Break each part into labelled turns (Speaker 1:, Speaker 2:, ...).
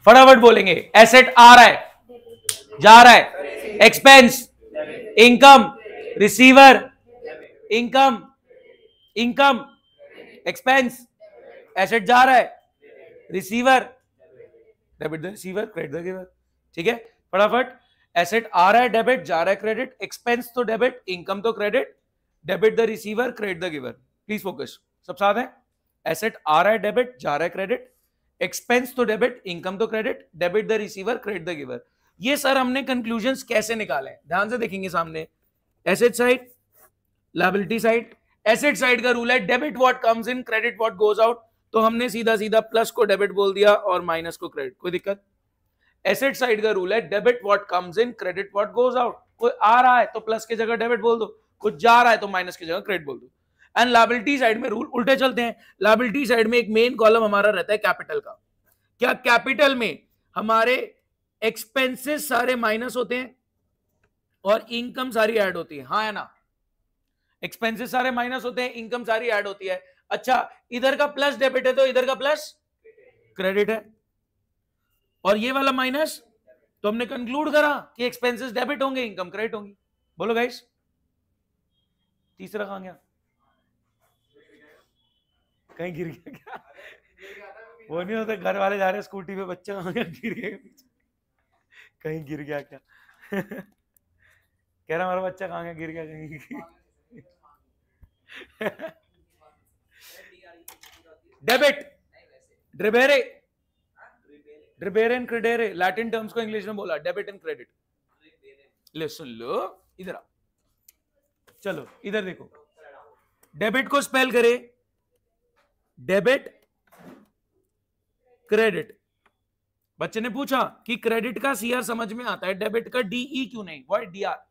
Speaker 1: फटाफट बोलेंगे। एसेट आ रहा है, जा रहा है, expense, income, receiver, income, income, expense, asset जा रहा है, receiver, debit the receiver, credit the giver. ठीक है, फटाफट। एसेट आ रहा है डेबिट, जा रहा है क्रेडिट, एक्सपेंस तो डेबिट, इनकम तो credit, debit the receiver, credit the giver. Please focus, सब साथ है। एसेट आ रहा है डेबिट, जा रहा है क्रेडिट, एक्सपेंस तो डेबिट, इनकम तो credit, debit the receiver, credit the giver. ये सर हमने कंक्लूजन्स कैसे निकाले, ध्यान से देखेंगे सामने। Asset side, liability side. Asset side का रूल है debit what comes in, credit what goes out. तो हमने सीधा सीधा प्लस को डेबिट बोल दिया और माइनस को क्रेडिट। कोई दिक्कत? एसेट साइड का रूल है debit what comes in, credit what goes out. कोई आ रहा है तो प्लस की जगह डेबिट बोल दो, कुछ जा रहा है तो माइनस की जगह क्रेडिट बोल दो। एंड लायबिलिटी साइड में रूल उल्टे चलते हैं। लायबिलिटी साइड में एक मेन कॉलम हमारा रहता है कैपिटल का। क्या कैपिटल में हमारे एक्सपेंसेस सारे माइनस होते हैं और इनकम सारी ऐड होती है, हाँ है ना? एक्सपेंसेस सारे माइनस होते हैं, इनकम सारी ऐड होती है। अच्छा, इधर का प्लस डेबिट है तो इधर का प्लस क्रेडिट है, और ये वाला माइनस, तो हमने कंक्लूड करा कि एक्सपेंसेस डेबिट होंगे, इनकम क्रेडिट होंगी। बोलो गाइस, तीसरा कहां गया? कहीं गिर गया क्या? वो नहीं होता, घर वाले जा रहे हैं स्कूटी पे, बच्चा कहां गया, गिर गया पीछे, कहीं गिर गया क्या? कह रहा हमारा बच्चा कहां गया, गिर गया कहीं। डेबिट, ड्रिबेरे, ड्रिबेरे एंड क्रेडेरे, लैटिन टर्म्स को इंग्लिश में बोला, डेबिट एंड क्रेडिट। ले सुन लो, इधर आओ, चलो इधर देखो। डेबिट को स्पेल करे डेबिट क्रेडिट। बच्चे ने पूछा कि क्रेडिट का सीआर समझ में आता है, डेबिट का डीई क्यों नहीं? What D R?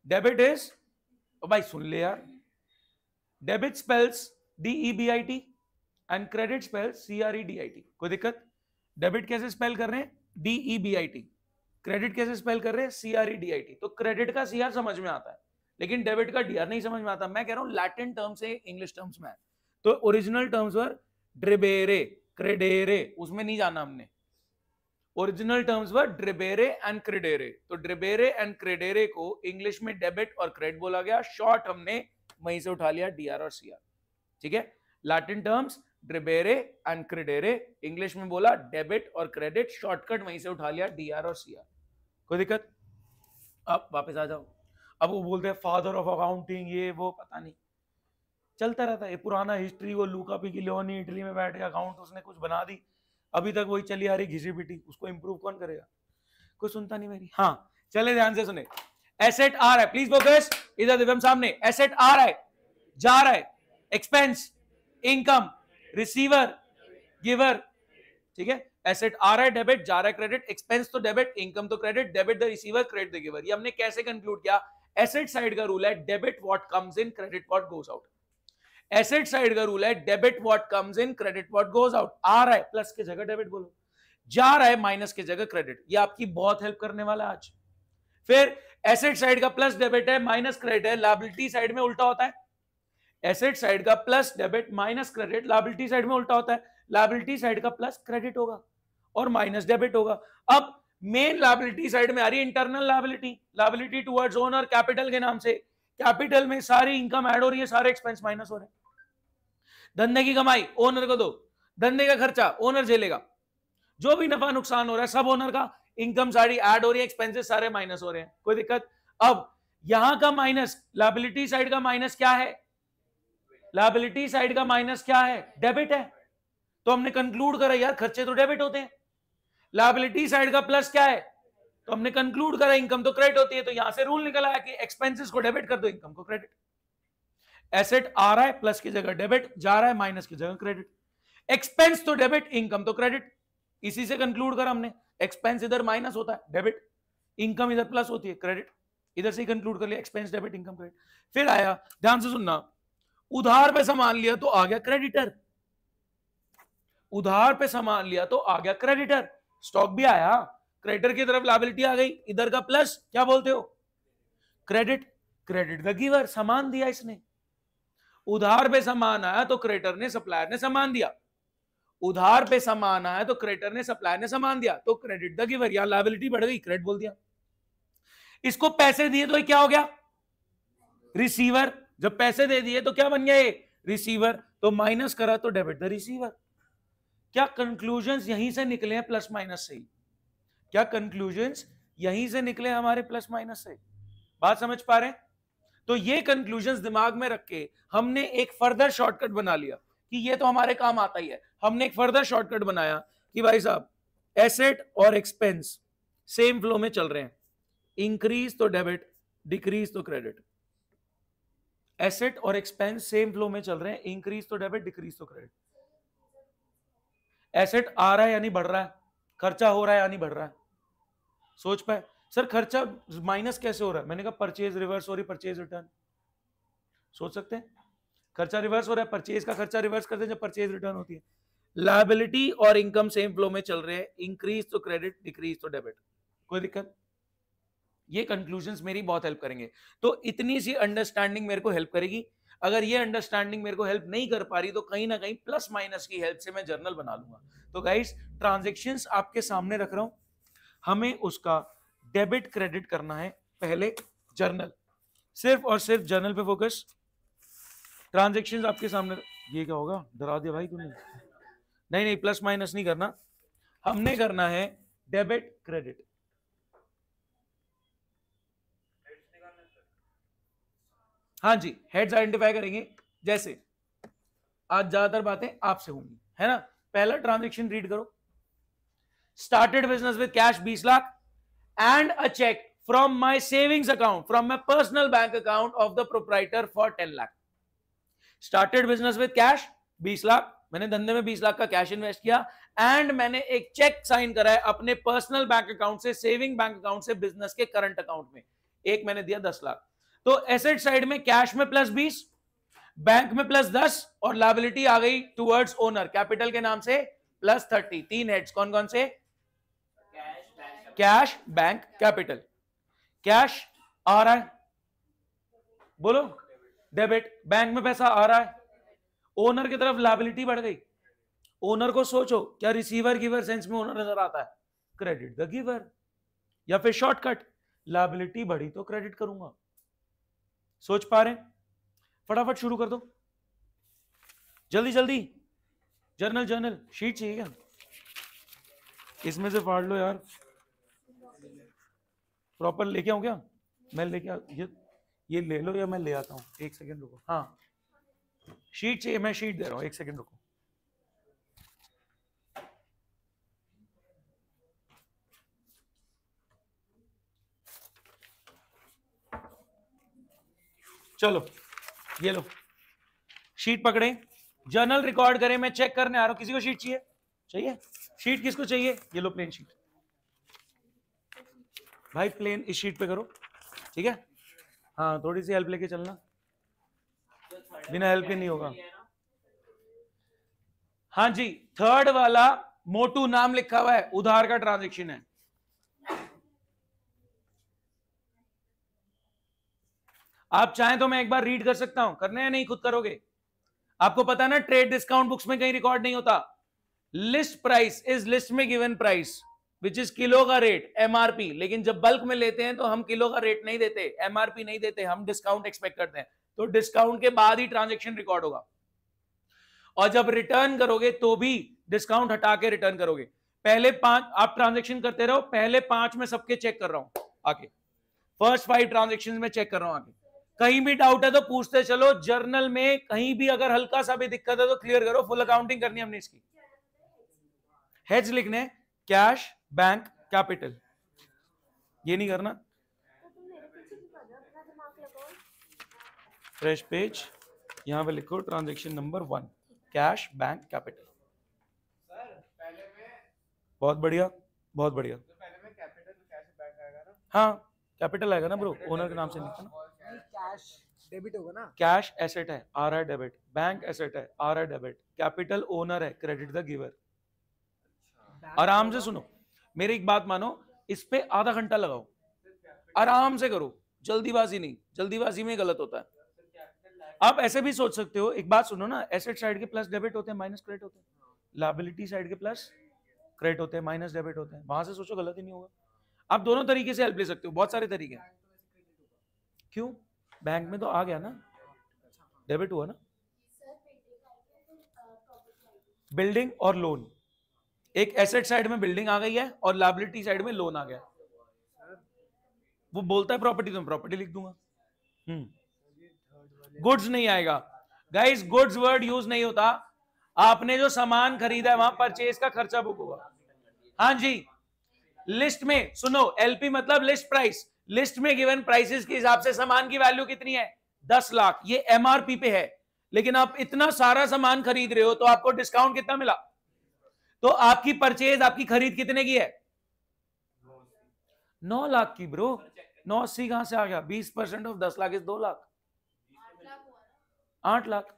Speaker 1: डेबिट इज, भाई सुन ले यार, debit spells D E B I T and credit spells C R E D I T. कोई दिक्कत? डेबिट कैसे स्पेल कर रहे हैं? डीईबीआईटी। क्रेडिट कैसे स्पेल कर रहे हैं? सीआरईडीआईटी। तो क्रेडिट का सीआर समझ में आता है, लेकिन डेबिट का डीआर नहीं समझ में आता। मैं कह रहा हूं लैटिन टर्म से इंग्लिश टर्म्स में है, तो ओरिजिनल टर्म्स वर ड्रिबेरे, क्रेडेरे, उसमें नहीं जाना हमने। ओरिजिनल टर्म्स वर ड्रिबेरे एंड क्रेडेरे। तो ड्रिबेरे एंड क्रेडेरे को इंग्लिश में डेबिट और क्रेडिट बोला गया, शॉर्ट हमने वहीं से उठा लिया डीआर और सीआर। ठीक है, लैटिन टर्म्स ड्रिबेरे एंड क्रेडेरे, इंग्लिश में बोला डेबिट और क्रेडिट, शॉर्टकट वहीं से उठा लिया डीआर और सीआर। कोई दिक्कत? अब वापस आ जाओ। अब वो बोलते हैं फादर ऑफ अकाउंटिंग, ये वो पता नहीं, चलता रहता है ये पुराना हिस्ट्री। वो लूका पिगिलियोनी इटली में बैठ के अकाउंट उसने कुछ बना दी, अभी तक वही चली आ रही घिसी पिटी, उसको इंप्रूव कौन करेगा? कोई सुनता नहीं मेरी। हाँ चले, ध्यान से सुने। एसेट आ रहा है, प्लीज फोकस, इधर दिव्यम सामने। एसेट आ रहा है, जा रहा है, एक्सपेंस, इनकम, रिसीवर, गिवर। ठीक है, एसेट आ रहा है डेबिट, जा रहा है क्रेडिट, एक्सपेंस तो डेबिट, इनकम तो credit, debit the receiver, credit the giver. ये हमने कैसे कंक्लूड किया? एसेट साइड का रूल है debit what comes in, credit what goes out. Asset side का रूल है debit what comes in, credit what goes out. आ रहा है प्लस की जगह डेबिट बोलो, जा रहा है माइनस की जगह क्रेडिट। ये आपकी बहुत हेल्प करने वाला आज। फिर एसेट साइड का प्लस डेबिट है, माइनस क्रेडिट है, लायबिलिटी साइड में उल्टा होता है। एसेट साइड का plus debit minus credit, liability side में उल्टा होता है। लायबिलिटी साइड का प्लस क्रेडिट होगा और माइनस डेबिट होगा। अब मेन लायबिलिटी साइड में आ रही है internal liability, liability towards owner, capital के नाम से। कैपिटल में सारी इनकम ऐड हो रही है, सारे एक्सपेंस माइनस हो रहे हैं। धंधे की कमाई ओनर को दो, धंधे का खर्चा ओनर झेलेगा, जो भी नफा नुकसान हो रहा है सब ओनर का। इनकम सारी ऐड हो रही है, एक्सपेंसेस सारे माइनस हो रहे हैं। कोई दिक्कत? अब यहां का माइनस, लायबिलिटी साइड का माइनस क्या है? लायबिलिटी साइड का माइनस क्या है? डेबिट है। तो हमने कंक्लूड करा यार खर्चे तो डेबिट होते हैं। लायबिलिटी साइड का प्लस क्या है? तो हमने कंक्लूड करा इनकम तो क्रेडिट होती है। तो यहां से रूल निकल आया कि एक्सपेंसेस को डेबिट कर दो, इनकम को क्रेडिट। एसेट आ रहा है प्लस की जगह डेबिट, जा रहा है माइनस की जगह क्रेडिट। एक्सपेंस तो डेबिट, इनकम तो क्रेडिट। इसी से कंक्लूड करा हमने, एक्सपेंस इधर माइनस होता है डेबिट, इनकम इधर प्लस होती है क्रेडिट। इधर से कंक्लूड कर लिया एक्सपेंस डेबिट, इनकम क्रेडिट। फिर आया, ध्यान से सुनना, उधार पे सामान लिया तो आ गया क्रेडिटर, उधार पे सामान लिया तो आ गया क्रेडिटर। स्टॉक भी आया, क्रेडिटर की तरफ लायबिलिटी आ गई, इधर का प्लस क्या बोलते हो? क्रेडिट। क्रेडिट द गिवर, सामान दिया इसने। उधार पे सामान आया तो क्रेडिटर ने, सप्लायर ने सामान दिया। उधार पे सामान आया तो क्रेडिटर ने सप्लायर ने सामान दिया तो क्रेडिट द गिवर, या लायबिलिटी बढ़ गई, क्रेडिट बोल दिया। इसको पैसे दिए तो ये क्या हो गया, रिसीवर। जब पैसे दे दिए तो क्या बन गया ये, रिसीवर। तो माइनस करा तो डेबिट द रिसीवर। क्या कंक्लूजन्स यहीं से निकले हैं प्लस माइनस से ही? क्या कंक्लूजन्स यहीं से निकले हमारे प्लस माइनस से? बात समझ पा रहे हैं? तो ये कंक्लूजन्स दिमाग में रख के हमने एक फर्दर शॉर्टकट बना लिया कि ये तो हमारे काम आता ही है। हमने एक फर्दर शॉर्टकट बनाया कि भाई साहब एसेट और एक्सपेंस सेम फ्लो में चल रहे हैं, इंक्रीज तो डेबिट, डिक्रीज तो क्रेडिट। एसेट और एक्सपेंस सेम फ्लो में चल रहे हैं, इंक्रीज तो डेबिट, डिक्रीज तो क्रेडिट। एसेट आ रहा है यानी बढ़ रहा है, खर्चा हो रहा है यानी बढ़ रहा है। सोच पाए सर खर्चा माइनस कैसे हो रहा है? मैंने कहा परचेज रिवर्स हो रही, परचेज रिटर्न। सोच सकते हैं खर्चा रिवर्स हो रहा है, परचेज का खर्चा रिवर्स करते हैं जब परचेज रिटर्न होती है। लायबिलिटी और इनकम सेम फ्लो में चल रहे हैं, इंक्रीज तो क्रेडिट, डिक्रीज तो डेबिट। कोई दिक्कत? ये कंक्लूजन्स मेरी बहुत हेल्प करेंगे। तो इतनी सी अंडरस्टैंडिंग मेरे को हेल्प करेगी। अगर ये अंडरस्टैंडिंग मेरे को हेल्प नहीं कर पा रही तो कहीं ना कहीं प्लस माइनस की हेल्प से मैं जर्नल बना लूंगा। तो गाइस ट्रांजैक्शंस आपके सामने रख रहा हूं, हमें उसका डेबिट क्रेडिट करना है। पहले जर्नल, सिर्फ और सिर्फ जर्नल पे फोकस। ट्रांजैक्शंस आपके सामने। ये क्या होगा, डरा दिया भाई तूने। नहीं नहीं प्लस माइनस नहीं करना, हमने करना है डेबिट क्रेडिट। हाँ जी, हेड्स आइडेंटिफाई करेंगे। जैसे आज ज्यादातर बातें आपसे होंगी, है ना। पहला ट्रांजैक्शन रीड करो। Started business with cash 20 lakh and a cheque from my savings account, from my personal bank account of the proprietor for 10 lakh. Started business with cash 20 lakh, मैंने धंधे में 20 लाख का कैश इन्वेस्ट किया, एंड मैंने एक चेक साइन करा है अपने पर्सनल बैंक अकाउंट से, सेविंग बैंक अकाउंट से बिजनेस के करंट अकाउंट में। एक मैंने दिया 10 लाख। तो एसेट साइड में कैश में प्लस 20, बैंक में प्लस 10 और लायबिलिटी आ गई टुवर्ड्स ओनर कैपिटल के नाम से प्लस 30। तीन हेड्स कौन कौन से? Cash, bank, capital. कैश आ रहा है, बोलो डेबिट। बैंक में पैसा आ रहा है, ओनर की तरफ लायबिलिटी बढ़ गई। ओनर को सोचो, क्या रिसीवर गिवर सेंस में ओनर नजर आता है? Credit the giver. या फिर शॉर्टकट, लायबिलिटी बढ़ी तो क्रेडिट करूंगा। सोच पा रहे हैं? फटाफट शुरू कर दो, जल्दी जल्दी। जर्नल जर्नल शीट चाहिए क्या? इसमें से फाड़ लो यार, प्रॉपर लेके आऊं क्या? मैं लेके आ, ये ले लो या मैं ले आता हूं। एक सेकंड रुको। हाँ शीट चाहिए, मैं शीट दे रहा हूं, एक सेकंड रुको। चलो ये लो शीट पकड़े, जर्नल रिकॉर्ड करें। मैं चेक करने आ रहा हूं, किसी को शीट चाहिए? चाहिए शीट? किसको चाहिए? ये लो प्लेन शीट। भाई प्लेन इस शीट पे करो, ठीक है। हाँ थोड़ी सी हेल्प लेके चलना, बिना हेल्प के नहीं होगा। हाँ जी, थर्ड वाला मोटू नाम लिखा हुआ है, उधार का ट्रांजैक्शन है। आप चाहें तो मैं एक बार रीड कर सकता हूं, करना है नहीं खुद करोगे? आपको पता ना ट्रेड डिस्काउंट बुक्स में कहीं रिकॉर्ड नहीं होता। लिस्ट प्राइस इज लिस्ट में given price which is kilo का रेट, एमआरपी। लेकिन जब बल्क में लेते हैं तो हम किलो का रेट नहीं देते, एमआरपी नहीं देते, हम डिस्काउंट एक्सपेक्ट करते हैं। तो डिस्काउंट के बाद ही ट्रांजैक्शन रिकॉर्ड होगा। और जब रिटर्न करोगे तो भी डिस्काउंट हटा के रिटर्न करोगे। पहले 5 आप ट्रांजैक्शन करते रहो, पहले 5 में सबके चेक कर रहा हूं आके, फर्स्ट 5 ट्रांजैक्शन में चेक कर रहा हूं आके। कहीं भी डाउट है तो पूछते चलो, जर्नल में कहीं भी अगर हल्का सा भी दिक्कत है तो क्लियर करो। फुल अकाउंटिंग करनी है हमने इसकी। हेड्स लिखने कैश, बैंक, कैपिटल, ये नहीं करना। फ्रेश पेज, यहां पे लिखो transaction number 1, cash, bank, capital. बहुत बढ़िया, बहुत बढ़िया। हाँ कैपिटल आएगा ना ब्रो, ओनर के नाम से लिखा ना।
Speaker 2: कैश डेबिट होगा ना?
Speaker 1: कैश एसेट है, आ रहा है डेबिट। बैंक एसेट है, आ रहा है डेबिट। कैपिटल ओनर है, क्रेडिट द गिवर। आराम से सुनो, मेरी एक बात मानो, इस पे आधा घंटा लगाओ, आराम से करो, जल्दीबाजी नहीं, जल्दीबाजी में गलत होता है। आप ऐसे भी सोच सकते हो, एक बात सुनो ना, एसेट साइड के प्लस डेबिट होते हैं, माइनस क्रेडिट होते हैं। लायबिलिटी साइड के प्लस क्रेडिट होते हैं, माइनस डेबिट होते हैं। वहां से सोचो गलत ही नहीं होगा। आप दोनों तरीके से हेल्प ले सकते हो, बहुत सारे तरीके हैं। क्यों? बैंक में तो आ गया ना, डेबिट हुआ ना। बिल्डिंग और लोन, एक एसेट साइड में बिल्डिंग आ गई है और लायबिलिटी साइड में लोन आ गया। वो बोलता है प्रॉपर्टी, तो मैं प्रॉपर्टी लिख दूंगा। गुड्स नहीं आएगा गाइस, गुड्स वर्ड यूज नहीं होता। आपने जो सामान खरीदा है वहां परचेज का खर्चा बुक होगा। हाँ जी, लिस्ट में सुनो, एलपी मतलब लिस्ट प्राइस। लिस्ट में गिवन प्राइसेस के हिसाब से सामान की वैल्यू कितनी है? 10 लाख। ये एमआरपी पे है, लेकिन आप इतना सारा सामान खरीद रहे हो तो आपको डिस्काउंट कितना मिला? तो आपकी परचेज, आपकी खरीद कितने की है? 9 लाख की ब्रो। 980 कहां से आ गया? 20% ऑफ 10 लाख इज 2 लाख, 8 लाख।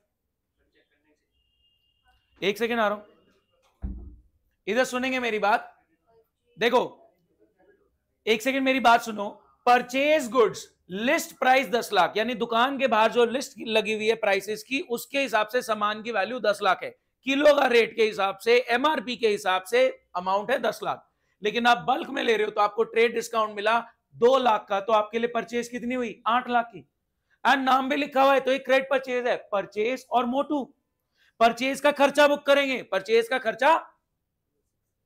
Speaker 1: एक सेकेंड आ रहा हूं, इधर सुनेंगे मेरी बात। देखो एक सेकेंड मेरी बात सुनो। Purchase goods, list price 10 lakh, यानी दुकान के बाहर जो लिस्ट लगी हुई है प्राइसेस की, उसके हिसाब से सामान की वैल्यू 10 लाख है। किलो का रेट के हिसाब से, एमआरपी के हिसाब से अमाउंट है 10 लाख। लेकिन आप बल्क में ले रहे हो तो आपको ट्रेड डिस्काउंट मिला 2 लाख का, तो आपके लिए परचेज कितनी हुई? 8 लाख की। एंड नाम भी लिखा हुआ है, तो एक क्रेडिट परचेज है। परचेज और मोटू, परचेज का खर्चा बुक करेंगे। परचेज का खर्चा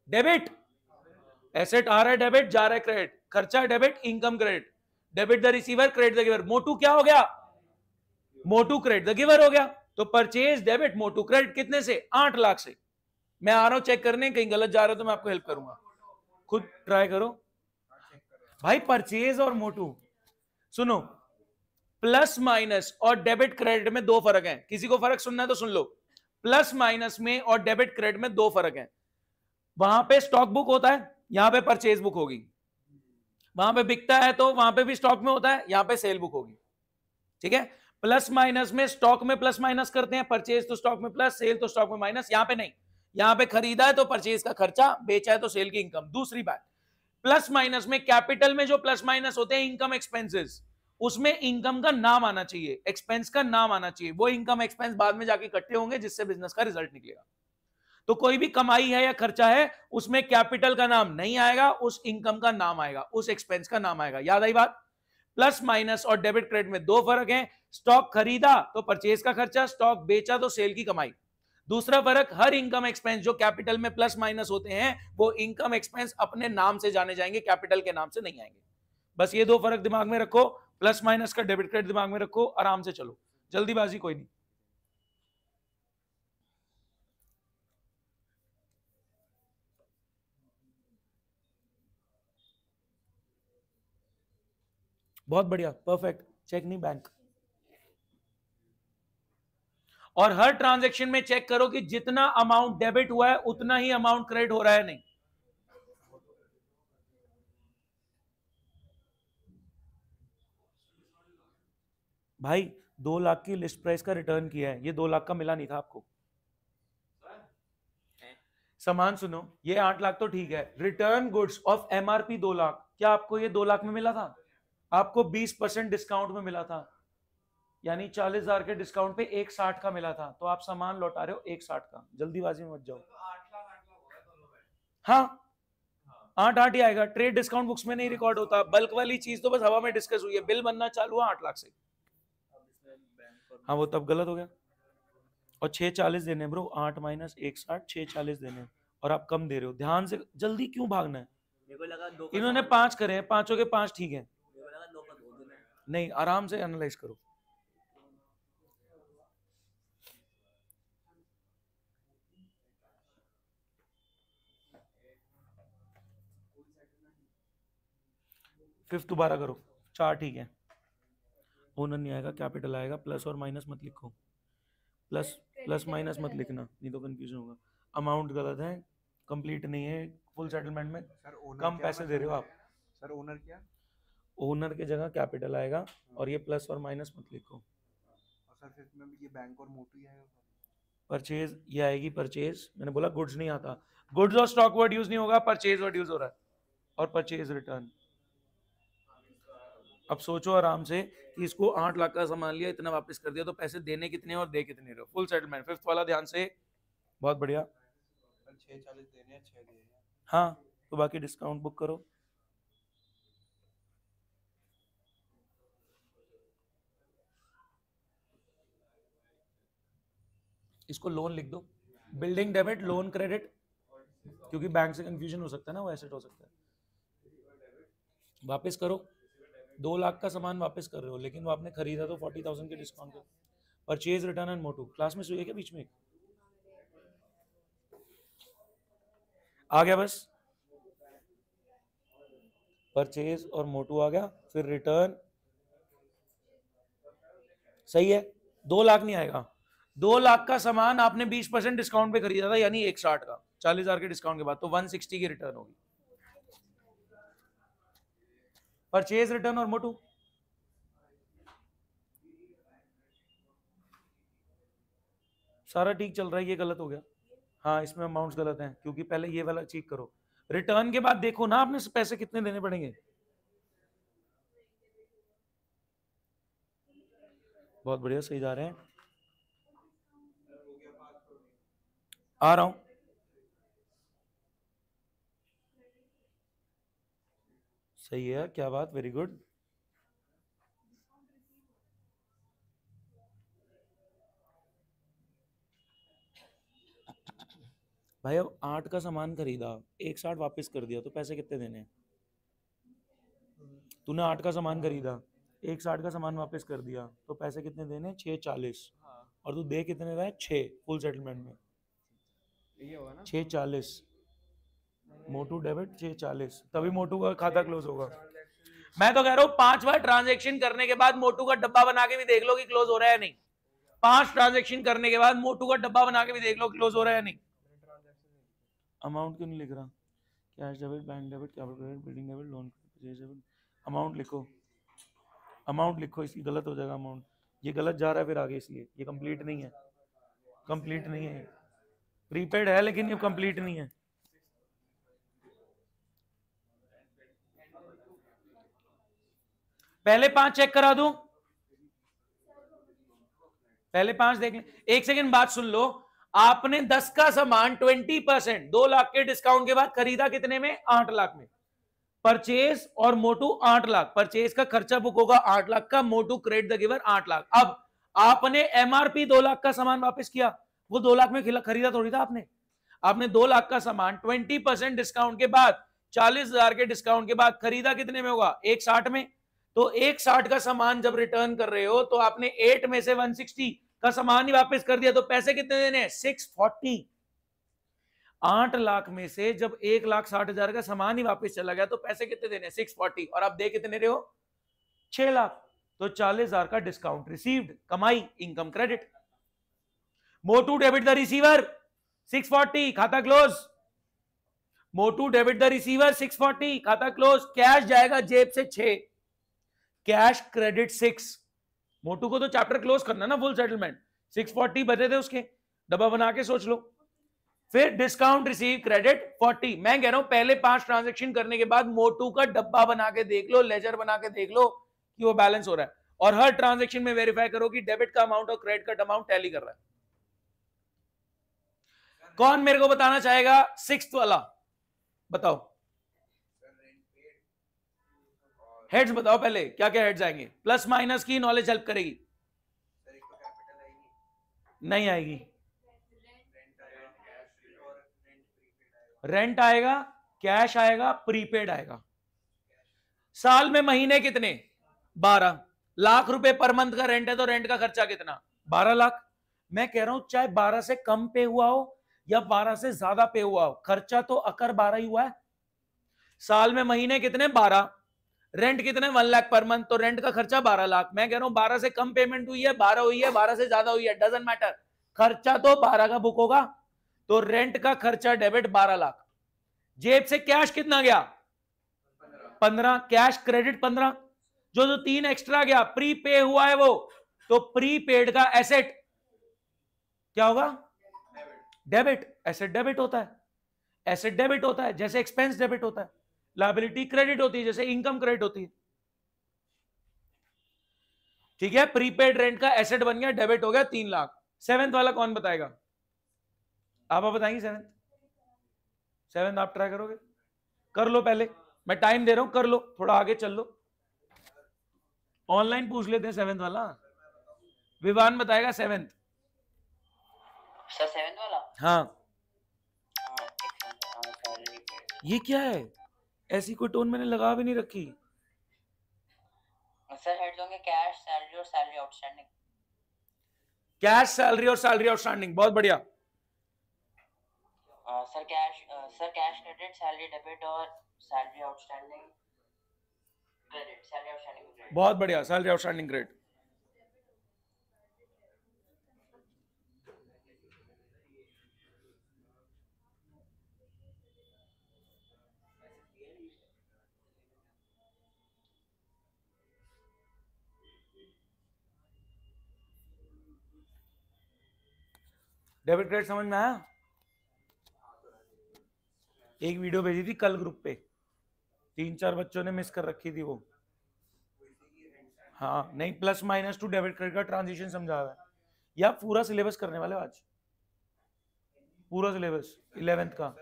Speaker 1: डेबिट, एसेट आ रहा है डेबिट, जा रहा है क्रेडिट। खर्चा debit, income credit. Debit the receiver, credit the giver. Motu क्या हो गया? मोटू क्रेडिट द गिवर हो गया। तो परचेज डेबिट, मोटू क्रेडिट, कितने से? 8 लाख से। मैं आ रहा हूं चेक करने, कहीं गलत जा रहा हो तो मैं आपको हेल्प करूंगा, खुद ट्राई करो भाई। परचेज और मोटू सुनो, प्लस माइनस और डेबिट क्रेडिट में 2 फर्क हैं। किसी को फर्क सुनना है तो सुन लो। प्लस माइनस में और डेबिट क्रेडिट में 2 फर्क हैं। वहां पे स्टॉक बुक होता है, यहां पे परचेज बुक होगी। वहां पे बिकता है तो वहां पे भी स्टॉक में होता है, यहां पे सेल बुक होगी। ठीक है? प्लस माइनस में स्टॉक में प्लस माइनस करते हैं, परचेज तो स्टॉक में प्लस, सेल तो स्टॉक में माइनस। यहां पे नहीं, यहां पे खरीदा है तो परचेज का खर्चा, बेचा है तो सेल की इनकम। दूसरी बात, प्लस माइनस में कैपिटल में जो प्लस माइनस होते हैं इनकम एक्सपेंसेस, उसमें इनकम का नाम आना चाहिए, एक्सपेंस का नाम आना चाहिए। वो इनकम एक्सपेंस बाद में जाके इकट्ठे होंगे जिससे बिजनेस का रिजल्ट निकलेगा। तो कोई भी कमाई है या खर्चा है, उसमें कैपिटल का नाम नहीं आएगा, उस इनकम का नाम आएगा, उस एक्सपेंस का नाम आएगा। याद आई बात? प्लस माइनस और डेबिट क्रेडिट में 2 फर्क हैं। स्टॉक खरीदा तो परचेज का खर्चा, स्टॉक बेचा तो सेल की कमाई। दूसरा फर्क, हर इनकम एक्सपेंस जो कैपिटल में प्लस माइनस होते हैं, वो इनकम एक्सपेंस अपने नाम से जाने जाएंगे, कैपिटल के नाम से नहीं आएंगे। बस ये 2 फर्क दिमाग में रखो। प्लस माइनस का डेबिट क्रेडिट दिमाग में रखो, आराम से चलो, जल्दीबाजी कोई नहीं। बहुत बढ़िया, परफेक्ट। चेक नहीं बैंक। और हर ट्रांजैक्शन में चेक करो कि जितना अमाउंट डेबिट हुआ है उतना ही अमाउंट क्रेडिट हो रहा है, नहीं। भाई 2 लाख की लिस्ट प्राइस का रिटर्न किया है, ये 2 लाख का मिला नहीं था आपको। सामान सुनो, ये 8 लाख तो ठीक है। Return goods of MRP 2 lakh, क्या आपको ये 2 लाख में मिला था? आपको 20% डिस्काउंट में मिला था, यानी 40,000 के डिस्काउंट पे 160 का मिला था। तो आप सामान लौटा रहे हो 160 का। जल्दीबाजी में मत जाओ। हाँ, 8 ही आएगा। ट्रेड डिस्काउंट बुक्स में नहीं रिकॉर्ड होता। बल्क वाली चीज तो बस हवा में डिस्कस हुई है, बिल बनना चालू हुआ 8 लाख से। हाँ, वो तब गलत हो गया। और 640 देने ब्रो, 8 माइनस 160, 640 देने, और आप कम दे रहे हो। ध्यान से, जल्दी क्यों भागना है?
Speaker 3: मेरे को लगा 2
Speaker 1: इन्होंने 5 करे हैं, 5 के 5 ठीक है।
Speaker 3: मेरे को लगा 2 का 2 देना है।
Speaker 1: नहीं, आराम से एनालाइज करो। फिफ्थ दोबारा करो, 4 ठीक है। ओनर नहीं आएगा, कैपिटल आएगा। प्लस और माइनस मत लिखो, प्लस माइनस मत लिखना, नहीं तो कंफ्यूजन होगा। अमाउंट गलत है, कंप्लीट नहीं है। फुल सेटलमेंट में कम पैसे दे रहे हो आप।
Speaker 2: सर ओनर क्या?
Speaker 1: ओनर के जगह कैपिटल आएगा, और ये प्लस और माइनस मत लिखो।
Speaker 2: और सर फिर इसमें ये बैंक और मोटू ही आएगा।
Speaker 1: परचेज ये आएगी, परचेज। मैंने बोला गुड्स नहीं आता, गुड्स और स्टॉक वर्ड यूज नहीं होगा, परचेज वर्ड यूज हो रहा है। और परचेज रिटर्न। अब सोचो आराम से कि इसको 8 लाख का सामान लिया, इतना वापस कर दिया, तो पैसे देने कितने और दे कितने रहे हो। फुल सेटलमेंट, फिफ्थ वाला ध्यान से, बहुत बढ़िया।
Speaker 2: 640 देने हैं, 6 दिए हैं।
Speaker 1: हाँ, तो बाकी डिस्काउंट बुक करो। इसको लोन लिख दो, बिल्डिंग डेबिट लोन क्रेडिट, क्योंकि बैंक से कंफ्यूजन हो सकता है ना, वो एसेट हो सकता है। वापस करो, 2 लाख का सामान वापस कर रहे हो, लेकिन वो आपने खरीदा तो 40,000 के डिस्काउंट पे। Purchase return and Motu, class में सुनिए क्या बीच में आ गया? बस परचेज और मोटू आ गया, फिर रिटर्न। सही है, 2 लाख नहीं आएगा। 2 लाख का सामान आपने 20% डिस्काउंट पे खरीदा था, यानी 160 का, 40,000 के डिस्काउंट के बाद, तो 160 की रिटर्न होगी। परचेज रिटर्न और मोटू, सारा ठीक चल रहा है, ये गलत हो गया। हाँ, इसमें अमाउंट्स गलत हैं, क्योंकि पहले ये वाला चेक करो, रिटर्न के बाद देखो ना आपने पैसे कितने देने पड़ेंगे। बहुत बढ़िया, सही जा रहे हैं, आ रहा हूं। सही है, क्या बात, वेरी गुड। भाई अब 8 का सामान खरीदा, 160 वापस कर दिया, तो पैसे कितने देने हैं? तूने 8 का सामान खरीदा, 160 का सामान वापस कर दिया, तो पैसे कितने देने? 640। और तू दे कितने रहा है? 6 फुल सेटलमेंट में,
Speaker 2: ये होगा ना
Speaker 1: 640। मोटू डेबिट 640, तभी मोटू का खाता क्लोज होगा। मैं तो कह रहा हूं 5 बार ट्रांजेक्शन करने के बाद मोटू का डब्बा बना के भी देख लो कि क्लोज हो रहा है नहीं। 5 ट्रांजेक्शन करने के बाद मोटू का डब्बा बना के भी देख लो क्लोज हो रहा है नहीं। अमाउंट क्यों नहीं लिख रहा? Cash debit, bank debit, capital credit, building debit, loan debit. Amount लिखो, अमाउंट लिखो, इसकी गलत हो जाएगा अमाउंट, ये गलत जा रहा है फिर आगे, इसलिए ये कंप्लीट नहीं है, कंप्लीट नहीं है, प्रीपेड है लेकिन ये कंप्लीट नहीं है। पहले 5 चेक करा दूं, पहले 5 देख लें। एक सेकंड बात सुन लो, आपने 10 का सामान 20% 2 लाख के डिस्काउंट के बाद खरीदा कितने में? 8 लाख में। परचेज और मोटू 8 लाख, परचेज का खर्चा बुक होगा 8 लाख का, मोटू क्रेडिट द गिवर 8 लाख। अब आपने एमआरपी 2 लाख का सामान वापस किया, वो 2 लाख में खरीदा थोड़ी था आपने। आपने 2 लाख का सामान 20% डिस्काउंट के बाद, 40,000 के डिस्काउंट के बाद खरीदा कितने में होगा? 160 में। तो 160 का सामान जब रिटर्न कर रहे हो तो आपने 8 में से 160 का सामान ही वापस कर दिया, तो पैसे कितने देने हैं? 640। 8 लाख में से जब 1,60,000 का सामान ही वापस चला गया तो पैसे कितने देने? 640। और आप दे कितने रहे हो? 6 लाख। तो 40,000 का डिस्काउंट रिसीव्ड, कमाई, income credit. Motu debit the receiver 640, खाता close. Motu debit the receiver 640, खाता क्लोज। कैश जाएगा जेब से 6, कैश क्रेडिट 6। मोटू को तो चैप्टर क्लोज करना ना, फुल सेटलमेंट। 640 बचे थे उसके, डब्बा बना के सोच लो। फिर डिस्काउंट रिसीव क्रेडिट 40। मैं कह रहा हूं पहले 5 ट्रांजैक्शन करने के बाद मोटू का डब्बा बना के देख लो, लेजर बना के देख लो कि वो बैलेंस हो रहा है, और हर ट्रांजैक्शन में वेरीफाई करो कि डेबिट का अमाउंट और क्रेडिट का अमाउंट टैली कर रहा है। कौन मेरे को बताना चाहेगा 6th वाला? बताओ हेड्स, बताओ पहले क्या क्या हेड्स आएंगे। प्लस माइनस की नॉलेज हेल्प करेगी। नहीं आएगी। रेंट आएगा, कैश आएगा, प्रीपेड आएगा। साल में महीने कितने? 12 लाख रुपए पर मंथ का रेंट है, तो रेंट का खर्चा कितना? 12 लाख। मैं कह रहा हूं चाहे 12 से कम पे हुआ हो या 12 से ज्यादा पे हुआ हो, खर्चा तो अकर 12 ही हुआ है। साल में महीने कितने? 12। रेंट कितने? 1 लाख पर मंथ, तो रेंट का खर्चा 12 लाख। मैं कह रहा हूं 12 से कम पेमेंट हुई है, 12 हुई है, 12 से ज्यादा हुई है, डजंट मैटर, खर्चा तो 12 का बुक होगा। तो रेंट का खर्चा डेबिट 12 लाख। जेब से कैश कितना गया? 15। Cash credit 15। जो 3 एक्स्ट्रा गया प्री पे हुआ है वो, तो प्रीपेड का एसेट क्या होगा? डेबिट। एसेट डेबिट होता है, एसेट डेबिट होता है जैसे एक्सपेंस डेबिट होता है, लायबिलिटी क्रेडिट होती है जैसे इनकम क्रेडिट होती है। ठीक है, प्रीपेड रेंट का एसेट बन गया, डेबिट हो गया 3 लाख। 7th वाला कौन बताएगा? आप बताएंगे 7th? 7th आप ट्राई करोगे? कर लो पहले, मैं टाइम दे रहा हूं, कर लो, थोड़ा आगे चल लो। ऑनलाइन पूछ लेते हैं 7th वाला, विवान बताएगा 7th।
Speaker 3: सर 7th वाला?
Speaker 1: हाँ,
Speaker 3: सैलरी पे।
Speaker 1: ये क्या है? ऐसी कोई टोन मैंने लगा भी नहीं रखी।
Speaker 3: सर हेड्स होंगे कैश, सैलरी और सैलरी आउटस्टैंडिंग।
Speaker 1: कैश, सैलरी और सैलरी आउटस्टैंडिंग, बहुत बढ़िया।
Speaker 3: Sir cash credit, salary debit और salary outstanding credit, salary outstanding credit.
Speaker 1: बहुत बढ़िया, salary outstanding credit. Debit credit समझ में आया? एक वीडियो भेजी थी कल ग्रुप पे, 3-4 बच्चों ने मिस कर रखी थी वो। हाँ नहीं, plus minus two debit credit का ट्रांजिशन समझा हुआ है। या पूरा सिलेबस करने वाले हो आज, पूरा सिलेबस 11th का।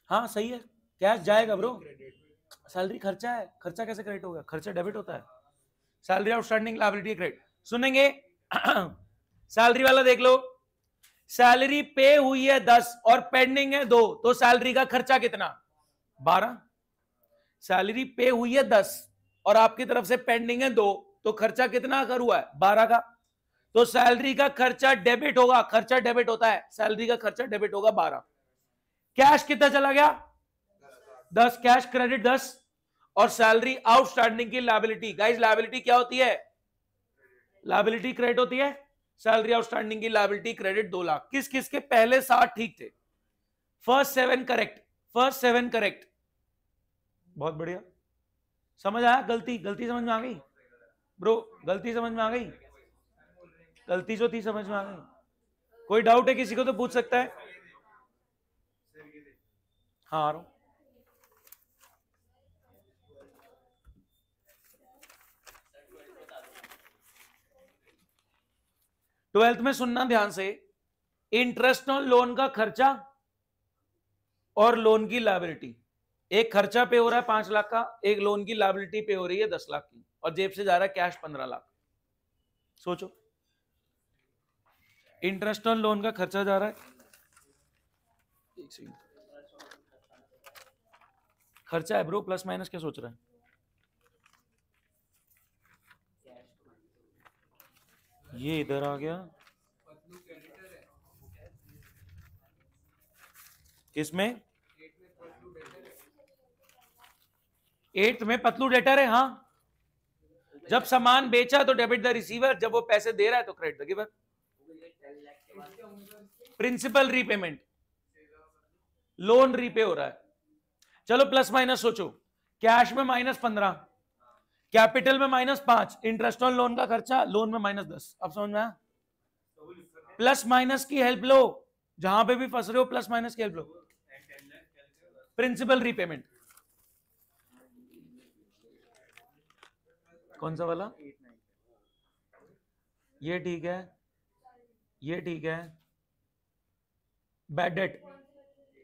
Speaker 1: हाँ सही है, कैश जाएगा ब्रो, सैलरी खर्चा है, खर्चा कैसे क्रेडिट होगा? खर्चा डेबिट होता है। सैलरी आउटस्टैंडिंग लायबिलिटी क्रेडिट सुनेंगे। सैलरी वाला देख लो, सैलरी पे हुई है 10 और पेंडिंग है 2, तो सैलरी का खर्चा कितना? 12। सैलरी पे हुई है 10 और आपकी तरफ से पेंडिंग है 2, तो खर्चा कितना कर हुआ है? 12 का। तो सैलरी का खर्चा डेबिट होगा, खर्चा डेबिट होता है, सैलरी का खर्चा डेबिट होगा 12। कैश कितना चला गया? 10, कैश क्रेडिट 10 और सैलरी आउटस्टैंडिंग की लायबिलिटी। गाइस लायबिलिटी क्या होती है? लायबिलिटी क्रेडिट होती है। सैलरी आउटस्टैंडिंग की लायबिलिटी क्रेडिट 2 लाख। किस किस के पहले 7 ठीक थे? फर्स्ट 7 करेक्ट, फर्स्ट 7 करेक्ट, बहुत बढ़िया। समझ आया? गलती गलती समझ में आ गई ब्रो? गलती समझ में आ गई? गलती जो थी समझ में आ गई? कोई डाउट है किसी को तो पूछ सकता है। हाँ आ रहा हूं। ट्वेल्थ में सुनना ध्यान से, इंटरेस्ट ऑन लोन का खर्चा और लोन की लायबिलिटी। एक खर्चा पे हो रहा है 5 लाख का, एक लोन की लायबिलिटी पे हो रही है 10 लाख की, और जेब से जा रहा है कैश 15 लाख। सोचो, इंटरेस्ट ऑन लोन का खर्चा जा रहा है, एक सेकंड, खर्चा है ब्रो, प्लस माइनस क्या सोच रहा है? ये इधर आ गया, किसमें? 8th में पतलू डेटर है। हाँ, जब सामान बेचा तो डेबिट द रिसीवर, जब वो पैसे दे रहा है तो credit the giver. Principal repayment, loan repay हो रहा है। चलो प्लस माइनस सोचो, कैश में -15, कैपिटल में -5, इंटरेस्ट ऑन लोन का खर्चा, लोन में -10। अब समझ में आया? प्लस माइनस की हेल्प लो, जहां पे भी फंस रहे हो प्लस माइनस की हेल्प लो। प्रिंसिपल रीपेमेंट कौन सा वाला? ये ठीक है, ये ठीक है। बैड डेट,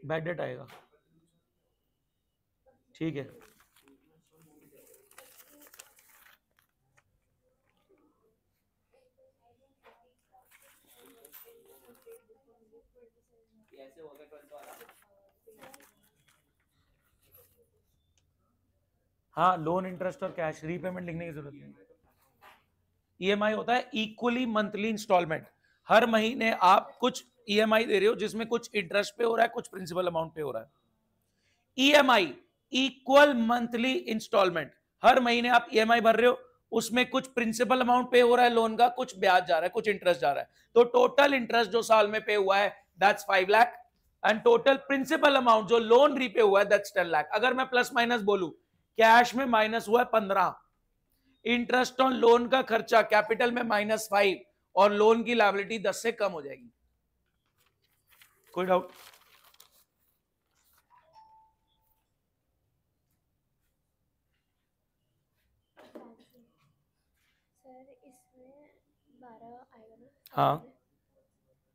Speaker 1: बैड डेट आएगा, ठीक है।
Speaker 3: कैसे होगा 12th वाला?
Speaker 1: हाँ, लोन, इंटरेस्ट और कैश, रीपेमेंट लिखने की जरूरत नहीं। ईएमआई होता है इक्वली मंथली इंस्टॉलमेंट। हर महीने आप कुछ ईएमआई दे रहे हो, जिसमें कुछ इंटरेस्ट पे हो रहा है, कुछ प्रिंसिपल अमाउंट पे हो रहा है। ईएमआई इक्वल मंथली इंस्टॉलमेंट, हर महीने आप ईएमआई भर रहे हो, उसमें कुछ प्रिंसिपल अमाउंट पे हो रहा है लोन का, कुछ ब्याज जा रहा है, कुछ इंटरेस्ट जा रहा है, तो टोटल इंटरेस्ट जो साल में पे हुआ है that's 5 lakh, and total principal amount जो लोन रीपे हुआ है दैट्स 10 लाख। अगर मैं प्लस माइनस बोलूं, कैश में माइनस हुआ है 15, इंटरेस्ट ऑन लोन का खर्चा कैपिटल में -5 और लोन की लायबिलिटी 10 से कम हो जाएगी। कोई डाउट?
Speaker 4: सर इसमें 12 आएगा ना?
Speaker 1: हाँ,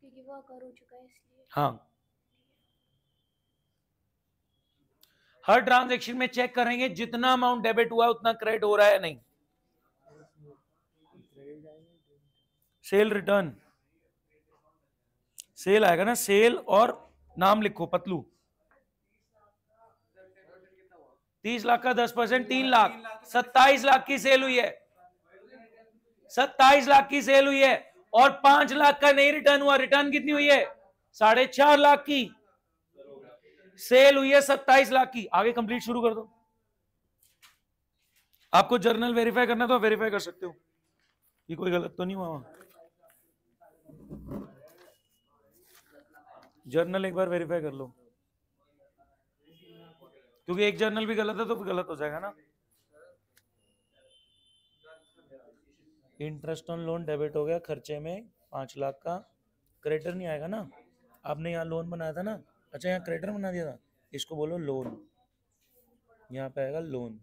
Speaker 4: क्योंकि वो अकर हो चुका है इसलिए।
Speaker 1: हाँ, हर ट्रांजैक्शन में चेक करेंगे जितना अमाउंट डेबिट हुआ उतना क्रेडिट हो रहा है नहीं। सेल रिटर्न, सेल आएगा ना, सेल और नाम लिखो पतलू। 30 लाख का 10%, 3 लाख, 27 लाख की सेल हुई है, 27 लाख की सेल हुई है, और 5 लाख का नहीं रिटर्न हुआ। रिटर्न कितनी हुई है? 4.5 लाख की सेल हुई है, 27 लाख की। आगे कंप्लीट शुरू कर दो। आपको जर्नल वेरीफाई करना तो वेरीफाई कर सकते हो कि कोई गलत तो नहीं हुआ वहां। जर्नल एक बार वेरीफाई कर लो, क्योंकि एक जर्नल भी गलत है तो गलत हो जाएगा ना। इंटरेस्ट ऑन लोन डेबिट हो गया, खर्चे में 5 लाख का। क्रेडिटर नहीं आएगा ना, आपने यहाँ लोन बनाया था ना, अच्छा यहाँ क्रेडिटर बना दिया था, इसको बोलो लोन, यहाँ पे आएगा लोन।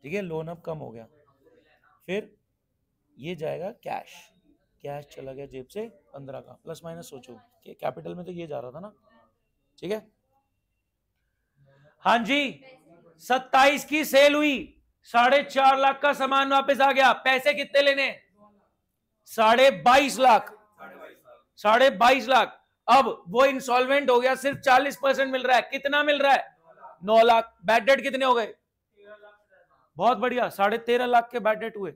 Speaker 1: ठीक है, लोन अब कम हो गया। फिर ये जाएगा कैश, कैश चला गया जेब से 15 का, प्लस माइनस सोचो कि कैपिटल में तो ये जा रहा था ना। ठीक है, हाँ जी, 27 की सेल हुई, 4.5 लाख का सामान वापस आ गया। पैसे कितने लेने? 22.5 लाख, 22.5 लाख। अब वो इंसॉल्वेंट हो गया, सिर्फ 40% मिल रहा है। कितना मिल रहा है? 9 लाख। बैड डेट कितने हो गए? बहुत बढ़िया, 13.5 लाख के बैड डेट हुए।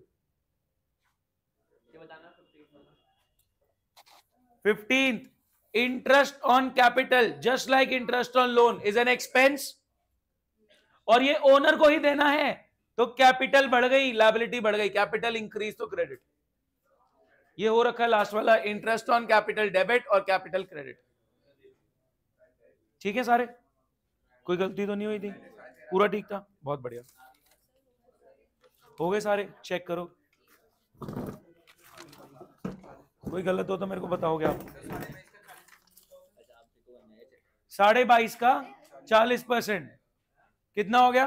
Speaker 1: 15th, interest on capital just like interest on loan is an expense, और ये ओनर को ही देना है, तो कैपिटल बढ़ गई, लायबिलिटी बढ़ गई। कैपिटल इंक्रीज तो क्रेडिट। ये हो रखा है लास्ट वाला, इंटरेस्ट ऑन कैपिटल डेबिट और कैपिटल क्रेडिट। ठीक है सारे, कोई गलती तो नहीं हुई थी? पूरा ठीक था, बहुत बढ़िया। हो गए सारे? चेक करो, कोई गलत हो तो मेरे को बताओगे आप। 22.5 का 40% कितना हो गया?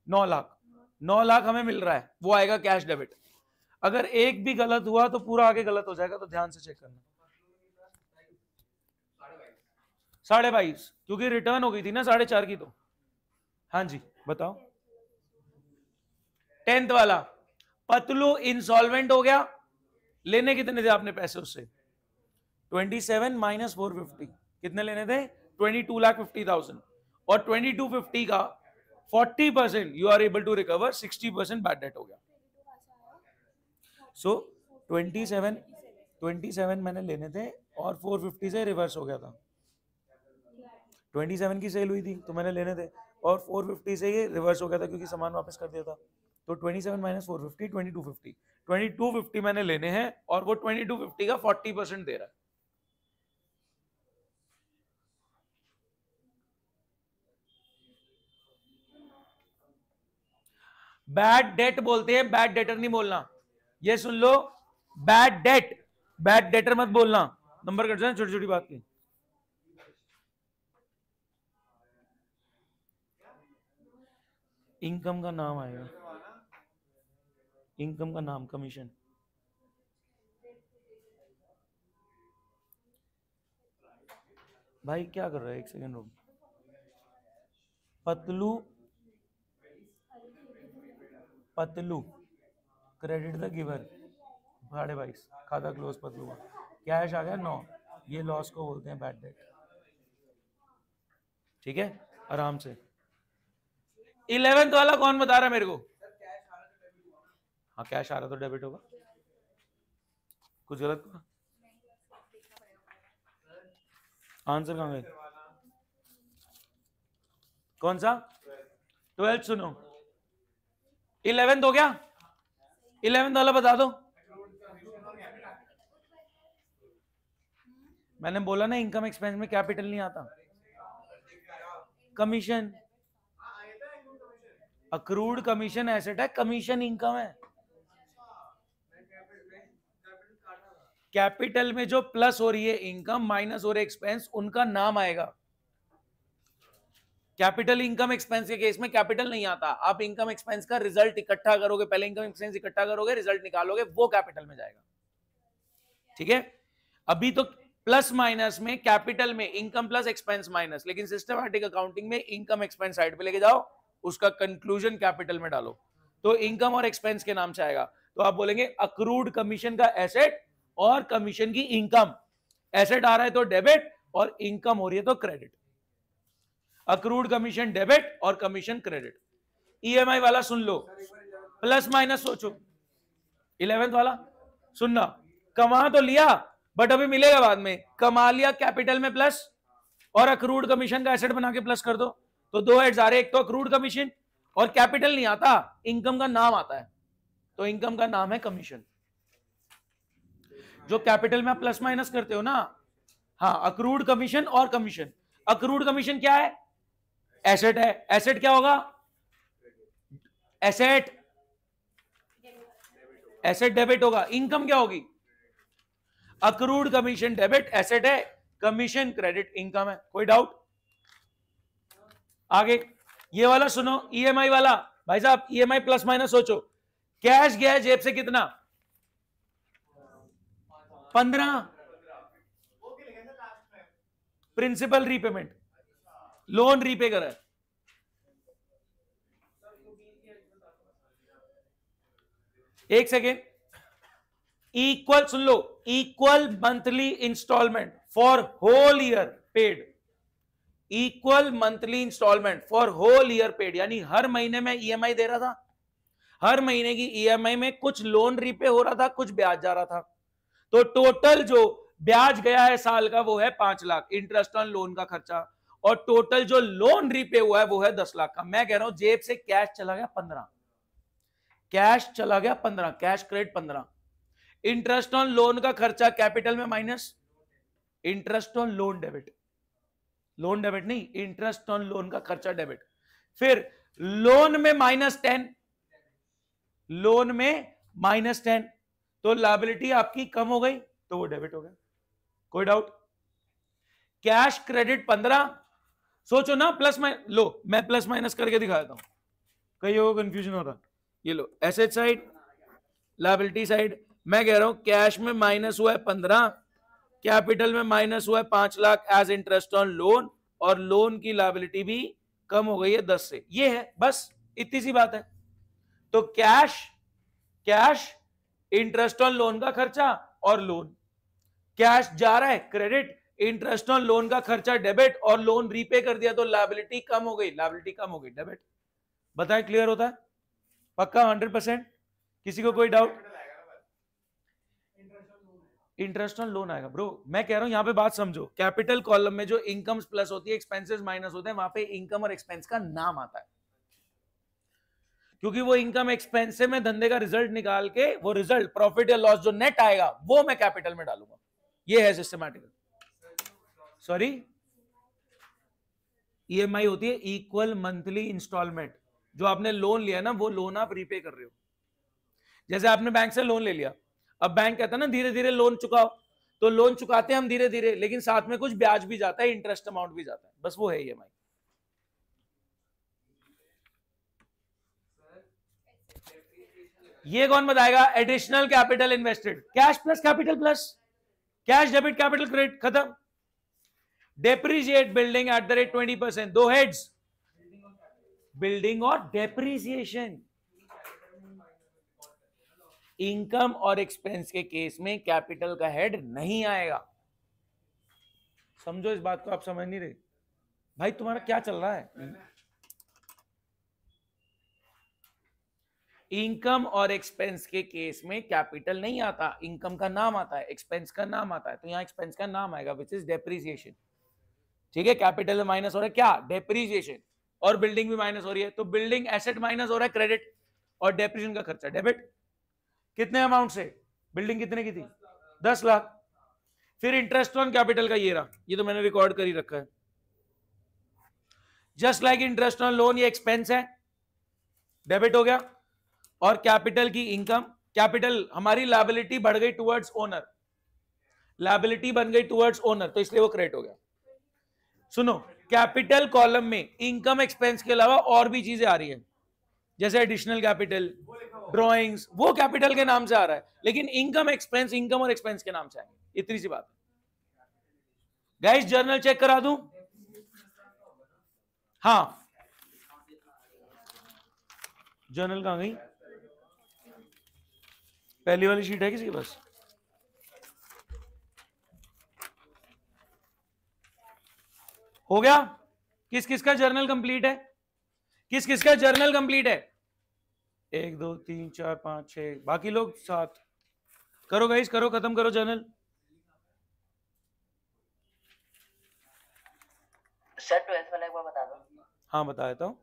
Speaker 1: 9 लाख। 9 लाख हमें मिल रहा है, वो आएगा कैश डेबिट। अगर एक भी गलत हुआ तो पूरा आगे गलत हो जाएगा, तो ध्यान से चेक करना। 22.5 क्योंकि रिटर्न हो गई थी ना 4.5 की, तो हाँ जी बताओ। 10th वाला, पतलू इंसॉल्वेंट हो गया, लेने कितने थे आपने पैसे उससे? 27 माइनस 450, कितने लेने थे? 22,50,000, और 2250 का 40% you are able to recover, 60% bad debt हो गया। सो 27 मैंने लेने थे और 450 से रिवर्स हो गया था। 27 की सेल हुई थी तो मैंने लेने थे, और 450 से ये रिवर्स हो गया था क्योंकि सामान वापस कर दिया था। तो 27 माइनस 450, 2250। 2250 मैंने लेने हैं, और वो 2250 का 40% दे रहा है। बैड डेट बोलते हैं, बैड डेटर नहीं बोलना। ये सुन लो, बैड डेट, बैड डेटर मत बोलना, नंबर कट जाए छोटी छोटी बात की। इनकम का नाम आएगा, इनकम का नाम कमीशन। भाई क्या कर रहा है, एक सेकंड रुक। Patlu, Patlu credit the giver 22.5, खाता क्लोज पतलू का, कैश आ गया 9, ये लॉस को बोलते हैं बैड डेट। ठीक है, आराम से। 11th वाला कौन बता रहा है मेरे को? हाँ कैश आ रहा तो डेबिट होगा, कुछ गलत हुआ? आंसर कहां गए? कौन सा? 12th सुनो, 11th हो गया? 11th वाला बता दो। मैंने बोला ना इनकम एक्सपेंस में कैपिटल नहीं आता, कमीशन। अक्रूड कमीशन एसेट है, कमीशन इनकम है। कैपिटल में जो प्लस हो रही है इनकम, माइनस हो रही है एक्सपेंस, उनका नाम आएगा। कैपिटल इनकम एक्सपेंस के केस में कैपिटल नहीं आता, आप इनकम एक्सपेंस का रिजल्ट इकट्ठा करोगे, पहले इनकम एक्सपेंस इकट्ठा करोगे, रिजल्ट निकालोगे, वो कैपिटल में जाएगा। ठीक है, अभी तो प्लस माइनस में कैपिटल में इनकम प्लस एक्सपेंस माइनस, लेकिन सिस्टमैटिक अकाउंटिंग में इनकम एक्सपेंस साइड पे लेके जाओ, उसका कंक्लूजन कैपिटल में डालो, तो इनकम और एक्सपेंस के नाम से आएगा। तो आप बोलेंगे अक्रूड कमीशन का एसेट और कमीशन की इनकम, एसेट आ रहा है तो डेबिट और इनकम हो रही है तो क्रेडिट। अक्रूड कमीशन डेबिट और कमीशन क्रेडिट। ईएमआई वाला सुन लो, प्लस माइनस सोचो। 11th वाला सुनना, कमा तो लिया बट अभी मिलेगा बाद में, कमा लिया कैपिटल में प्लस और अक्रूड कमीशन का एसेट बना के प्लस कर दो, तो दो हेड्स आ रहे, एक तो अक्रूड कमीशन और कैपिटल नहीं आता, इनकम का नाम आता है, तो इनकम का नाम है कमीशन। जो कैपिटल में आप प्लस माइनस करते हो ना, हाँ, अक्रूड कमीशन और कमीशन। अक्रूड कमीशन क्या है? एसेट है। एसेट क्या होगा? एसेट डेबिट होगा। इनकम क्या होगी? अक्रूड कमीशन डेबिट, एसेट है, कमीशन क्रेडिट, इनकम है। कोई डाउट? आगे ये वाला सुनो, ईएमआई वाला। भाई साहब ईएमआई प्लस माइनस सोचो, कैश गया जेब से कितना? 15। प्रिंसिपल रीपेमेंट, लोन रीपे करा है। एक सेकेंड, इक्वल सुन लो, equal monthly instalment for whole year paid, equal monthly instalment for whole year paid, यानी हर महीने में ईएमआई दे रहा था, हर महीने की ईएमआई में कुछ लोन रीपे हो रहा था, कुछ ब्याज जा रहा था, तो टोटल जो ब्याज गया है साल का वो है 5 लाख, इंटरेस्ट ऑन लोन का खर्चा, और टोटल जो लोन रीपे हुआ है वो है 10 लाख का। मैं कह रहा हूं जेब से कैश चला गया 15, कैश चला गया 15, cash credit 15, interest on loan का खर्चा कैपिटल में minus, interest on loan debit, loan debit नहीं, इंटरेस्ट ऑन लोन का खर्चा डेबिट, फिर लोन में -10, लोन में -10, तो लायबिलिटी आपकी कम हो गई तो वो डेबिट हो गया। कोई डाउट? कैश क्रेडिट 15, सोचो ना प्लस माइनस, लो मैं प्लस माइनस करके दिखा देता हूं, कहीं वो कंफ्यूजन हो रहा। ये लो एसेट साइड, लायबिलिटी साइड, मैं कह रहा हूं कैश में माइनस हुआ है 15, कैपिटल में माइनस हुआ है 5 lakh as interest on loan, और लोन की लायबिलिटी भी कम हो गई है 10 से। ये है, बस इतनी सी बात है। तो कैश इंटरेस्ट ऑन लोन का खर्चा और लोन, कैश जा रहा है क्रेडिट, इंटरेस्ट ऑन लोन का खर्चा डेबिट, और लोन रीपे कर दिया तो लायबिलिटी कम हो गई, लायबिलिटी कम हो गई डेबिट। बताएं, क्लियर होता है? पक्का 100%? किसी को कोई डाउट? इंटरेस्ट ऑन लोन आएगा ब्रो, मैं कह रहा हूं यहां पे बात समझो, कैपिटल कॉलम में जो इनकम्स प्लस होती है, एक्सपेंसेस माइनस होते हैं, वहां पे इनकम और एक्सपेंस का नाम आता है, क्योंकि वो इनकम एक्सपेंस से मैं धंधे का रिजल्ट निकाल के वो रिजल्ट प्रॉफिट या लॉस जो नेट आएगा वो मैं कैपिटल में डालूंगा। ये है सिस्टमैटिक। सॉरी, ईएमआई होती है इक्वल मंथली इंस्टॉलमेंट, जो आपने लोन लिया ना वो लोन आप रीपे कर रहे हो। जैसे आपने बैंक से लोन ले लिया, अब बैंक कहता है ना धीरे धीरे लोन चुकाओ, तो लोन चुकाते हैं हम धीरे धीरे, लेकिन साथ में कुछ ब्याज भी जाता है, इंटरेस्ट अमाउंट भी जाता है, बस वो है ईएमआई। ये कौन बताएगा? Additional capital invested, cash plus capital plus cash debit capital credit, खत्म। Depreciate building at the rate 20%, दो हेड्स, बिल्डिंग और डेप्रिसिएशन। इनकम और एक्सपेंस के केस में कैपिटल का हेड नहीं आएगा। समझो इस बात को, आप समझ नहीं रहे भाई, तुम्हारा क्या चल रहा है? इनकम और एक्सपेंस के केस में कैपिटल नहीं आता, इनकम का नाम आता है, एक्सपेंस का नाम आता है, तो यहां एक्सपेंस का नाम आएगा विच इज डेप्रिसिएशन। ठीक है, कैपिटल में माइनस हो रहा है क्या? डेप्रिसिएशन, और बिल्डिंग भी माइनस हो रही है, तो बिल्डिंग एसेट माइनस हो रहा है क्रेडिट, और डेप्रिसिएशन का खर्चा डेबिट। कितने अमाउंट से? बिल्डिंग कितने की थी? 10 लाख। फिर इंटरेस्ट ऑन कैपिटल का ये रहा, ये तो मैंने रिकॉर्ड कर ही रखा है। Just like interest on loan, ये एक्सपेंस है, डेबिट हो गया, और कैपिटल की इनकम, कैपिटल हमारी लायबिलिटी बढ़ गई टुवर्ड्स ओनर, लायबिलिटी बन गई टुवर्ड्स ओनर, तो इसलिए वो क्रेडिट हो गया। सुनो, कैपिटल कॉलम में इनकम एक्सपेंस के अलावा और भी चीजें आ रही हैं, जैसे एडिशनल कैपिटल, ड्रॉइंग्स, वो कैपिटल के नाम से आ रहा है, लेकिन इनकम एक्सपेंस, इनकम और एक्सपेंस के नाम से आएंगे, इतनी सी बात है। गाइस जर्नल चेक करा दूं? हाँ, जर्नल कहां गई? पहली वाली शीट है किसी के पास? हो गया? किस किस का जर्नल कंप्लीट है? किस किस का जर्नल कंप्लीट है? 1 2 3 4 5 6, बाकी लोग 7। करो गाइस, करो, खत्म करो जर्नल।
Speaker 3: सर 12th वाला एक बार बता दो।
Speaker 1: हाँ बता देता हूं।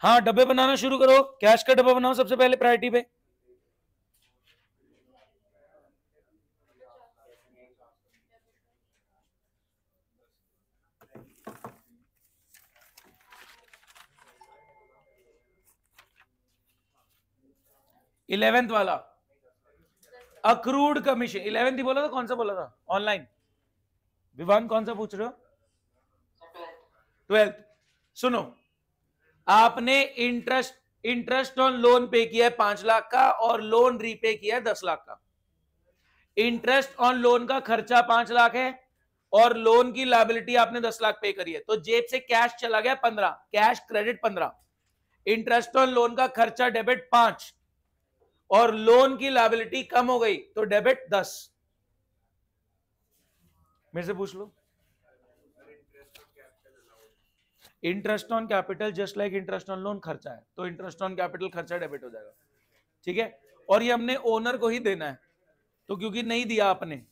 Speaker 1: हाँ, डब्बे बनाना शुरू करो, कैश का डब्बा बनाओ सबसे पहले प्रायोरिटी पे। इलेवेंथ वाला अक्रूड कमीशन, 11th ही बोला था, कौन सा बोला था? ऑनलाइन विवान कौन सा पूछ रहे हो? 12th। सुनो, आपने इंटरेस्ट ऑन लोन पे किया है 5 लाख का और लोन रीपे किया है 10 लाख का। इंटरेस्ट ऑन लोन का खर्चा 5 लाख है और लोन की लायबिलिटी आपने 10 लाख पे करी है, तो जेब से कैश चला गया 15, cash credit 15। Interest on loan का खर्चा डेबिट 5 और लोन की लायबिलिटी कम हो गई तो डेबिट 10। मेरे से पूछ लो। Interest on capital just like interest on loan खर्चा है, तो इंटरेस्ट ऑन कैपिटल खर्चा डेबिट हो जाएगा, ठीक है। और ये हमने ओनर को ही देना है, तो क्योंकि नहीं दिया आपने,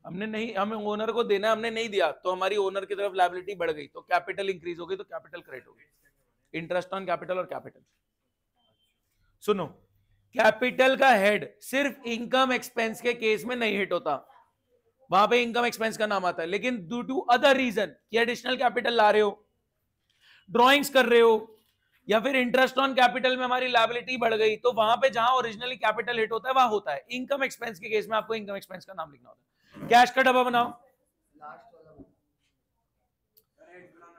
Speaker 1: हमने नहीं, हमें ओनर को देना है, हमने नहीं दिया, तो हमारी ओनर की तरफ लायबिलिटी बढ़ गई, तो कैपिटल इंक्रीज हो गई, तो कैपिटल क्रेडिट हो गई। इंटरेस्ट ऑन कैपिटल और कैपिटल। सुनो, कैपिटल का हेड सिर्फ इनकम एक्सपेंस के केस में नहीं हिट होता, वहां पे इनकम एक्सपेंस का नाम आता है, लेकिन ड्यू टू अदर रीजन कि एडिशनल कैपिटल ला रहे हो, ड्रॉइंग्स कर रहे हो, या फिर इंटरेस्ट ऑन कैपिटल में हमारी लायबिलिटी बढ़ गई, तो वहां पे जहां ओरिजिनली कैपिटल हिट होता है वहां होता है। इनकम एक्सपेंस के केस में आपको इनकम एक्सपेंस का नाम लिखना होता है। कैश का डब्बा बनाओ,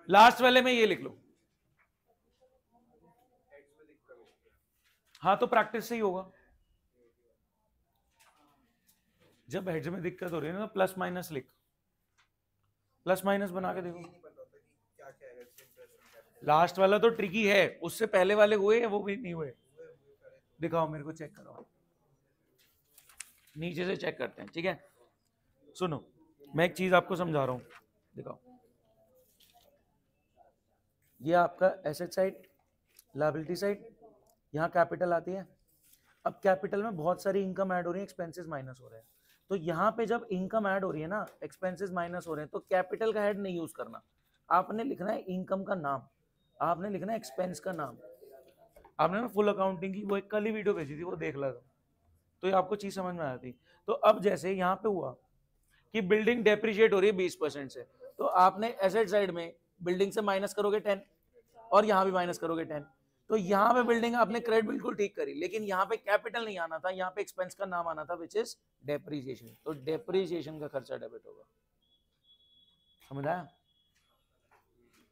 Speaker 1: लास्ट वाले में ये लिख लो। हाँ, तो प्रैक्टिस से ही होगा। जब हेड्स में दिक्कत हो रही है ना, प्लस माइनस लिख, प्लस माइनस बना के देखो। लास्ट वाला तो ट्रिकी है, उससे पहले वाले हुए या वो भी नहीं हुए? दिखाओ मेरे को, चेक करो, नीचे से चेक करते हैं, ठीक है। सुनो, मैं एक चीज आपको समझा रहा हूं, दिखाओ। ये आपका एसेट साइड, लायबिलिटी साइड, यहाँ कैपिटल आती है। अब कैपिटल में बहुत सारी इनकम ऐड हो रही है, एक्सपेंसेस माइनस हो रहे हैं, तो यहाँ पे जब इनकम ऐड हो रही है ना, एक्सपेंसेस माइनस हो रहे हैं, तो कैपिटल का हेड नहीं यूज करना, आपने लिखना है इनकम का नाम, आपने लिखना है एक्सपेंस का नाम। आपने ना फुल अकाउंटिंग की वो एक कल ही वीडियो भेजी थी, वो देख ला, तो ये आपको चीज समझ में आ जाती। तो अब जैसे यहाँ पे हुआ कि बिल्डिंग डेप्रिशिएट हो रही है 20% से, तो आपने एसेट साइड में बिल्डिंग से माइनस करोगे 10 और यहाँ भी माइनस करोगे 10, तो यहाँ पे बिल्डिंग आपने क्रेडिट बिल्कुल ठीक करी, लेकिन यहाँ पे कैपिटल नहीं आना था, यहाँ पे एक्सपेंस का नाम आना था, विच इज डेप्रिसिएशन, तो डेप्रिसिएशन का खर्चा डेबिट होगा। समझ आया?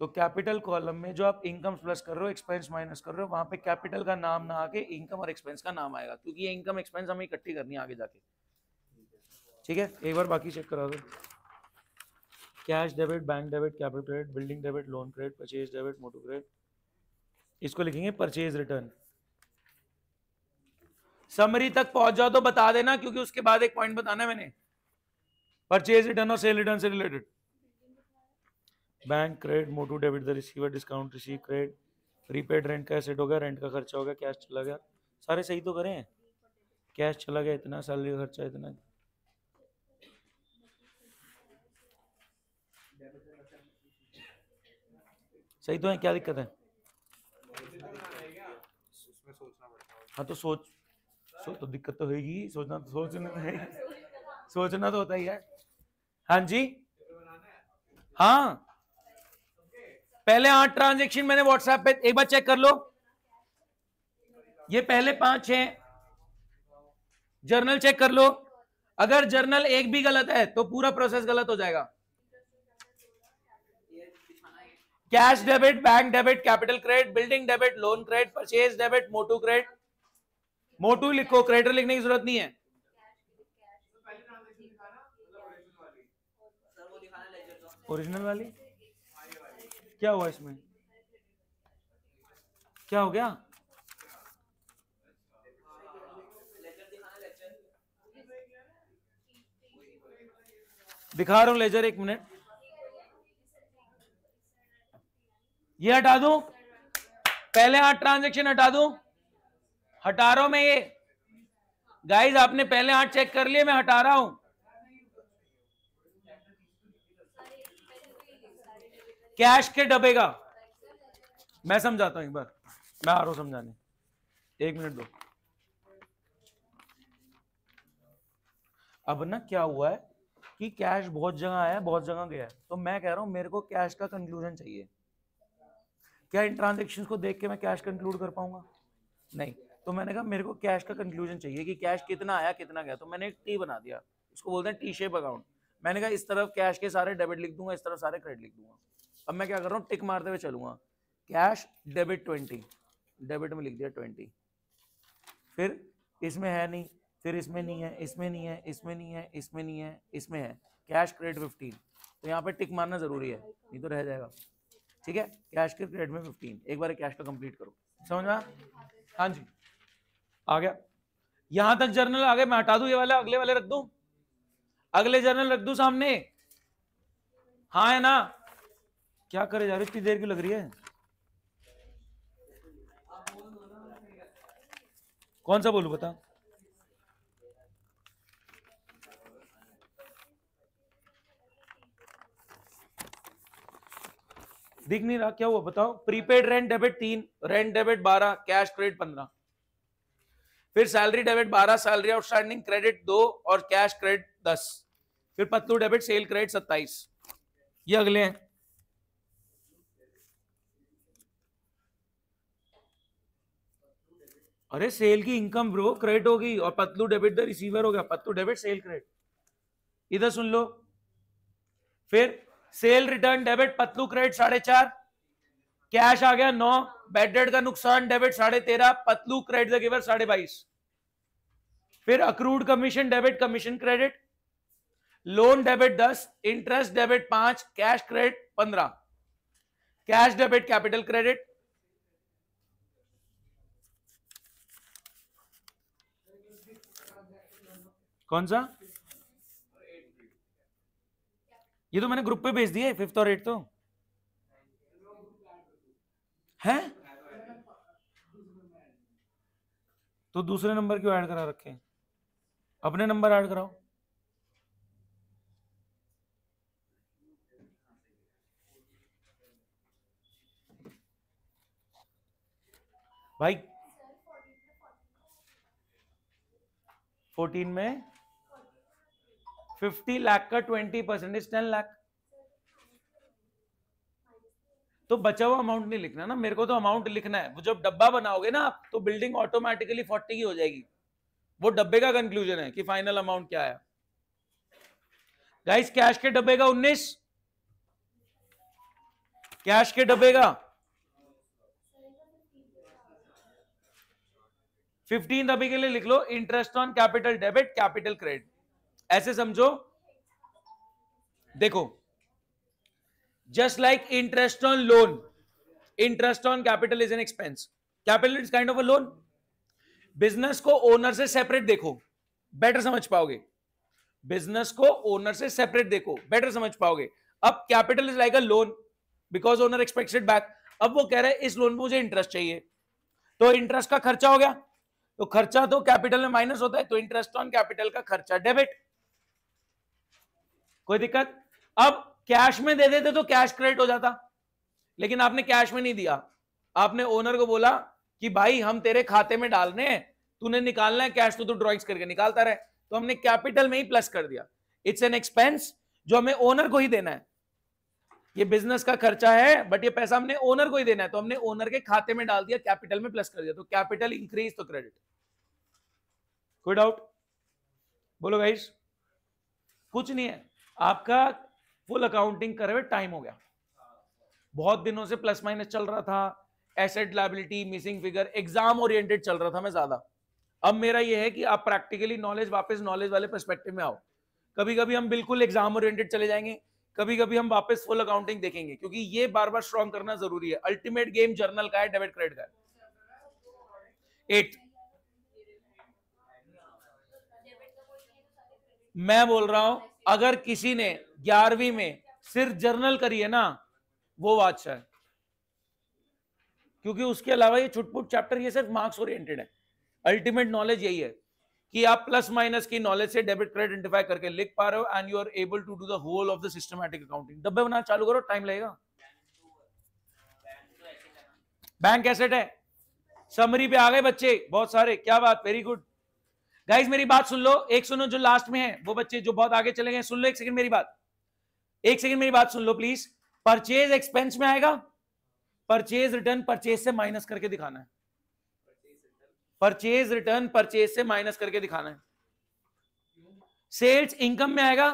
Speaker 1: तो कैपिटल कॉलम में जो आप इनकम प्लस कर रहे हो, एक्सपेंस माइनस कर रहे हो, वहां पे कैपिटल का नाम ना आके इनकम और एक्सपेंस का नाम आएगा, क्योंकि ये इनकम एक्सपेंस हमें इकट्ठी करनी है आगे जाके, ठीक है। एक बार बाकी चेक करा दो। Cash debit, bank debit, capital credit, building debit, loan credit, purchase debit, Motu credit, इसको लिखेंगे परचेज रिटर्न। समरी तक पहुंच जाओ तो बता देना, क्योंकि उसके बाद एक पॉइंट बताना है मैंने, परचेज रिटर्न और सेल रिटर्न से related. Bank credit, motto debit, the receiver, discount receive, credit, repaid rent का एसेट हो गया, रेंट का खर्चा हो गया, कैश चला गया, सारे सही तो करें। कैश चला गया इतना, सैलरी का खर्चा इतना, सही तो है, क्या दिक्कत है? हाँ तो सोच तो दिक्कत तो होगी, सोचना तो है, सोचना तो होता ही है। हाँ जी, हाँ, पहले 8 ट्रांजेक्शन मैंने व्हाट्सएप पे एक बार चेक कर लो, ये पहले 5 हैं, जर्नल चेक कर लो, अगर जर्नल एक भी गलत है तो पूरा प्रोसेस गलत हो जाएगा। Cash debit, bank debit, capital credit, building debit, loan credit, purchase debit, Motu credit, Motu लिखो, क्रेडिटर लिखने की जरूरत नहीं है। ओरिजिनल वाली क्या हुआ इसमें, क्या हो गया? दिखा रहा हूं लेजर, एक मिनट, ये हटा दूं, पहले 8 ट्रांजैक्शन हटा दूं, हटा रहा हूं मैं ये। गाइस आपने पहले 8 चेक कर लिए, मैं हटा रहा हूं। कैश के डब्बे का मैं समझाता हूं, एक बार मैं आ रहा हूं समझाने, 1 मिनट दो। अब ना क्या हुआ है कि कैश बहुत जगह आया है, बहुत जगह गया है, तो मैं कह रहा हूं मेरे को कैश का कंक्लूजन चाहिए। क्या इन ट्रांजेक्शंस को देख के मैं कैश कंक्लूड कर पाऊंगा? नहीं। तो मैंने कहा मेरे को कैश का कंक्लूजन चाहिए कि कैश कितना आया कितना गया, तो मैंने एक टी बना दिया, इसको बोलते हैं टी शेप अकाउंट। मैंने कहा इस तरफ कैश के सारे डेबिट लिख दूंगा, इस तरफ सारे क्रेडिट लिख दूंगा। अब मैं क्या कर रहा हूँ, टिक मारते हुए चलूंगा, कैश डेबिट 20, डेबिट में लिख दिया 20, फिर इसमें है नहीं, फिर इसमें नहीं है, इसमें नहीं है, इसमें नहीं है, इसमें नहीं है, इसमें है, कैश क्रेडिट 15, तो यहाँ पे टिक मारना जरूरी है, नहीं तो रह जाएगा। ठीक है, कैश के क्रेडिट में 15, एक बार कैश का कंप्लीट करो, समझ में? हाँ जी, आ गया, यहां तक जर्नल आ गए। मैं हटा दूं ये वाला, अगले वाले रख दूं, अगले जर्नल रख दूं सामने, हाँ है ना? क्या करे यार, इतनी देर क्यों लग रही है? कौन सा बोलूं बता? दिख नहीं रहा, क्या हुआ बताओ? Prepaid rent debit 3, rent debit 12, cash credit 15, फिर salary debit 12, salary outstanding credit 2 और कैश क्रेडिट 10, फिर पत्तू डेबिट सेल क्रेडिट 27। ये अगले हैं। अरे सेल की इनकम ब्रो क्रेडिट होगी और पतलू डेबिट द रिसीवर हो गया, पत्तू डेबिट सेल क्रेडिट। इधर सुन लो, फिर sale return debit Patlu credit 4.5, cash आ गया 9, बैड डेट का नुकसान debit 13.5, Patlu credit the giver 22.5, फिर accrued commission debit commission credit, loan debit 10, interest debit 5, cash credit 15, cash debit capital credit, कौन सा? ये तो मैंने ग्रुप पे भेज दिए, 5th और 8th तो है, तो दूसरे नंबर क्यों ऐड करा रखे? अपने नंबर ऐड कराओ। भाई 14 में 50 लाख का 20% 10 लाख, तो बचा हुआ अमाउंट नहीं लिखना ना, मेरे को तो अमाउंट लिखना है। वो जब डब्बा बनाओगे ना आप, तो बिल्डिंग ऑटोमेटिकली 40 की हो जाएगी। वो डब्बे का कंक्लूजन है कि फाइनल अमाउंट क्या है। गाइस कैश के डब्बे का 19, कैश के डब्बे का 15 अभी के लिए लिख लो, interest on capital debit capital credit. ऐसे समझो, देखो just like interest on loan, interest on capital is an expense, capital is kind of a loan. Business को ओनर से सेपरेट देखो, बेटर समझ पाओगे। बिजनेस को ओनर से सेपरेट देखो, बेटर समझ पाओगे। अब capital is like a loan because owner aspects it back. अब वो कह रहे हैं इस लोन पे मुझे इंटरेस्ट चाहिए, तो इंटरेस्ट का खर्चा हो गया, तो खर्चा तो कैपिटल में माइनस होता है, तो इंटरेस्ट ऑन कैपिटल का खर्चा डेबिट। कोई दिक्कत? अब कैश में दे देते तो कैश क्रेडिट हो जाता, लेकिन आपने कैश में नहीं दिया, आपने ओनर को बोला कि भाई हम तेरे खाते में डालने हैं, तूने निकालना है कैश, तो तू ड्रॉइंग्स करके निकालता रहे, तो हमने कैपिटल में ही प्लस कर दिया। इट्स एन एक्सपेंस जो हमें ओनर को ही देना है। ये बिजनेस का खर्चा है बट ये पैसा हमने ओनर को ही देना है, तो हमने ओनर के खाते में डाल दिया, कैपिटल में प्लस कर दिया, तो कैपिटल इंक्रीज तो क्रेडिट। कोई डाउट? बोलो गाइस। कुछ नहीं है, आपका फुल अकाउंटिंग करे हुए टाइम हो गया, बहुत दिनों से प्लस माइनस चल रहा था, asset liability missing figure, exam oriented चल रहा था मैं ज्यादा। अब मेरा ये है कि आप प्रैक्टिकली नॉलेज वापस नॉलेज वाले पर्सपेक्टिव में आओ। कभी कभी हम बिल्कुल एग्जाम ओरिएंटेड चले जाएंगे, कभी कभी हम वापस फुल अकाउंटिंग देखेंगे, क्योंकि ये बार बार स्ट्रॉन्ग करना जरूरी है। अल्टीमेट गेम जर्नल का है, डेबिट क्रेडिट का है। 8 मैं बोल रहा हूं, अगर किसी ने 11वीं में सिर्फ जर्नल करी है ना, वो बादशाह है, क्योंकि उसके अलावा ये छुटपुट चैप्टर ये सिर्फ मार्क्स ओरिएंटेड है। अल्टीमेट नॉलेज यही है कि आप प्लस माइनस की नॉलेज से डेबिट क्रेडिट आइडेंटिफाई करके लिख पा रहे हो, and you are able to do the whole of the systematic accounting. डब्बे बनाना चालू करो, टाइम लगेगा। बैंक एसेट है, समरी पे आ गए बच्चे बहुत सारे, क्या बात, वेरी गुड। गाइस मेरी बात सुन लो, एक सुनो जो लास्ट में है, वो बच्चे जो बहुत आगे चले गए सुन लो, एक सेकंड मेरी बात, एक सेकंड मेरी बात सुन लो प्लीज। परचेज एक्सपेंस में आएगा, परचेज रिटर्न परचेज से माइनस करके दिखाना है, परचेज रिटर्न परचेज से माइनस करके दिखाना है। सेल्स इनकम में आएगा,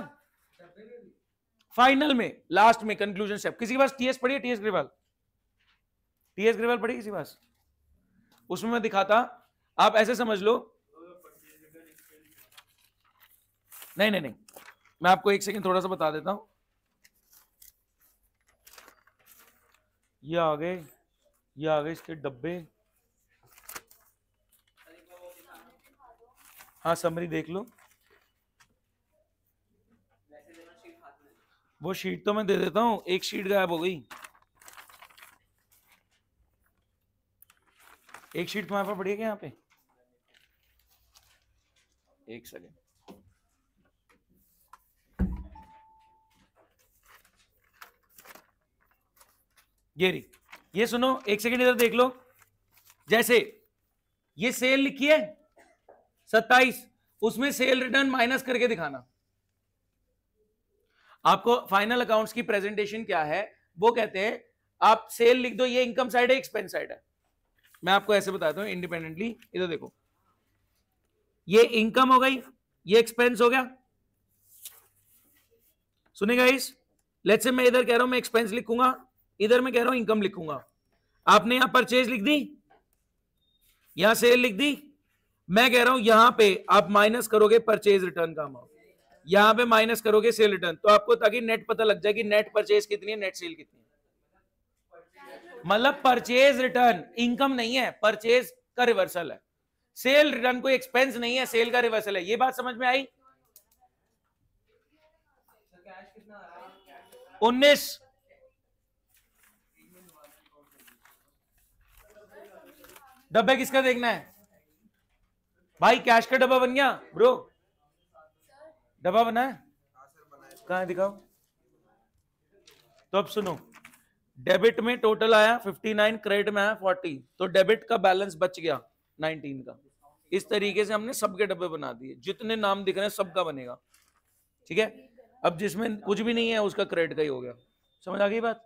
Speaker 1: फाइनल में, लास्ट में, कंक्लूजन स्टेप। किसी के पास टीएस पढ़ी है, टीएस ग्रेवाल, टीएस ग्रेवाल पढ़ी किसी पास? उसमें मैं दिखाता, आप ऐसे समझ लो, नहीं नहीं नहीं, मैं आपको एक सेकंड थोड़ा सा बता देता हूं। ये आ गए इसके डब्बे। हाँ समरी देख लो, वो शीट तो मैं दे देता हूं, एक शीट गायब हो गई, एक शीट तुम्हारे पास पड़ी है क्या यहाँ पे? एक सेकंड, ये सुनो, एक सेकंड इधर देख लो। जैसे ये सेल लिखी है 27, उसमें सेल रिटर्न माइनस करके दिखाना। आपको फाइनल अकाउंट्स की प्रेजेंटेशन क्या है, वो कहते हैं आप सेल लिख दो, ये इनकम साइड है, एक्सपेंस साइड है। मैं आपको ऐसे बताता हूं इंडिपेंडेंटली, इधर देखो, ये इनकम हो गई, ये एक्सपेंस हो गया। सुनेगा इस, लेट्स से मैं इधर कह रहा हूं मैं एक्सपेंस लिखूंगा, इधर मैं कह रहा हूं इनकम लिखूंगा। आपने यहां परचेज लिख दी, यहां सेल लिख दी, मैं कह रहा हूं यहां पे आप माइनस करोगे परचेज रिटर्न का अमाउंट, यहां पे माइनस करोगे सेल रिटर्न, तो आपको ताकि नेट पता लग जाए कि नेट परचेज कितनी है, नेट सेल कितनी है। मतलब परचेज रिटर्न इनकम नहीं है, परचेज का रिवर्सल है, सेल रिटर्न कोई एक्सपेंस नहीं है, सेल का रिवर्सल है। ये बात समझ में आई? 19 डब्बे किसका देखना है भाई? कैश का डब्बा बन गया ब्रो, डब्बा बना है, कहां है दिखाओ। तो अब सुनो, डेबिट में टोटल आया 59, क्रेडिट में आया 40, तो डेबिट का बैलेंस बच गया 19 का। इस तरीके से हमने सबके डब्बे बना दिए, जितने नाम दिख रहे हैं सबका बनेगा, ठीक है। अब जिसमें कुछ भी नहीं है उसका क्रेडिट का ही हो गया। समझ आ गई बात?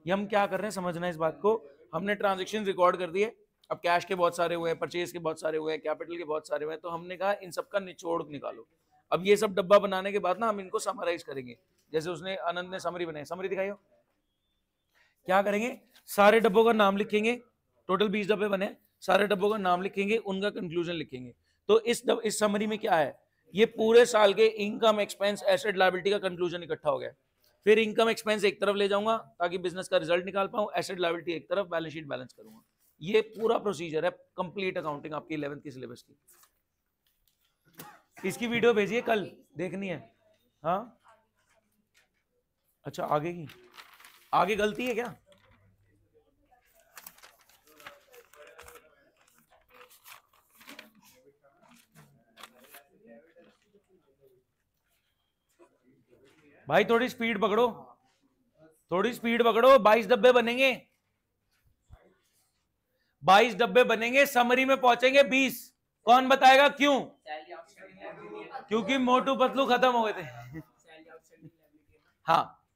Speaker 1: ये हम क्या कर रहे हैं समझना है इस बात को। हमने ट्रांजेक्शन रिकॉर्ड कर दिए, अब कैश के बहुत सारे हुए, परचेज के बहुत सारे हुए, कैपिटल के बहुत सारे हुए, तो हमने कहा इन सबका निचोड़ निकालो। अब ये सब डब्बा बनाने के बाद ना हम इनको समराइज करेंगे, जैसे उसने आनंद ने समरी बनाई, समरी दिखाई हो, क्या करेंगे, सारे डब्बों का नाम लिखेंगे, टोटल 20 डब्बे बने, सारे डब्बों का नाम लिखेंगे, उनका कंक्लूजन लिखेंगे। तो इस समरी में क्या है, ये पूरे साल के इनकम एक्सपेंस एसेट लायबिलिटी का कंक्लूजन इकट्ठा हो गया। फिर इनकम एक्सपेंस एक तरफ ले जाऊंगा ताकि बिजनेस का रिजल्ट निकाल पाऊं, एसेट लायबिलिटी एक तरफ, बैलेंस शीट बैलेंस करूंगा। ये पूरा प्रोसीजर है कंप्लीट अकाउंटिंग आपकी 11th की सिलेबस की। इसकी वीडियो भेजिए, कल देखनी है। हाँ अच्छा, आगे की, आगे गलती है क्या? भाई थोड़ी स्पीड पकड़ो, थोड़ी स्पीड पकड़ो, 22 डब्बे बनेंगे, 22 डब्बे बनेंगे, समरी में पहुंचेंगे 20। कौन बताएगा क्यों? क्योंकि मोटू पतलू खत्म हो गए थे। हाँ,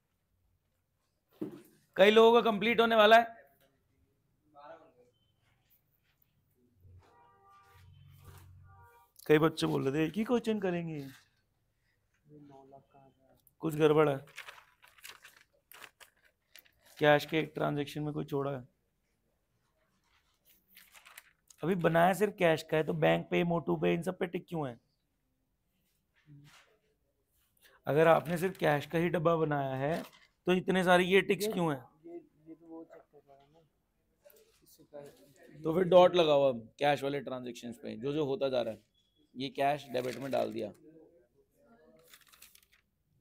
Speaker 1: कई लोगों का कंप्लीट होने वाला है। कई बच्चे बोल रहे थे एक ही क्वेश्चन करेंगे, कुछ गड़बड़ है, कैश के एक ट्रांजैक्शन में कोई छोड़ा है। अभी बनाया सिर्फ कैश का है, तो बैंक पे, मोटू पे, इन सब पे टिक क्यों है? अगर आपने सिर्फ कैश का ही डब्बा बनाया है तो इतने सारे ये टिक्स क्यों है?
Speaker 2: ये तो वो चेक कर रहा है ना, इससे का
Speaker 1: तो फिर डॉट लगाओ अब कैश वाले ट्रांजेक्शन्स पे, जो जो होता जा रहा है। ये कैश डेबिट में डाल दिया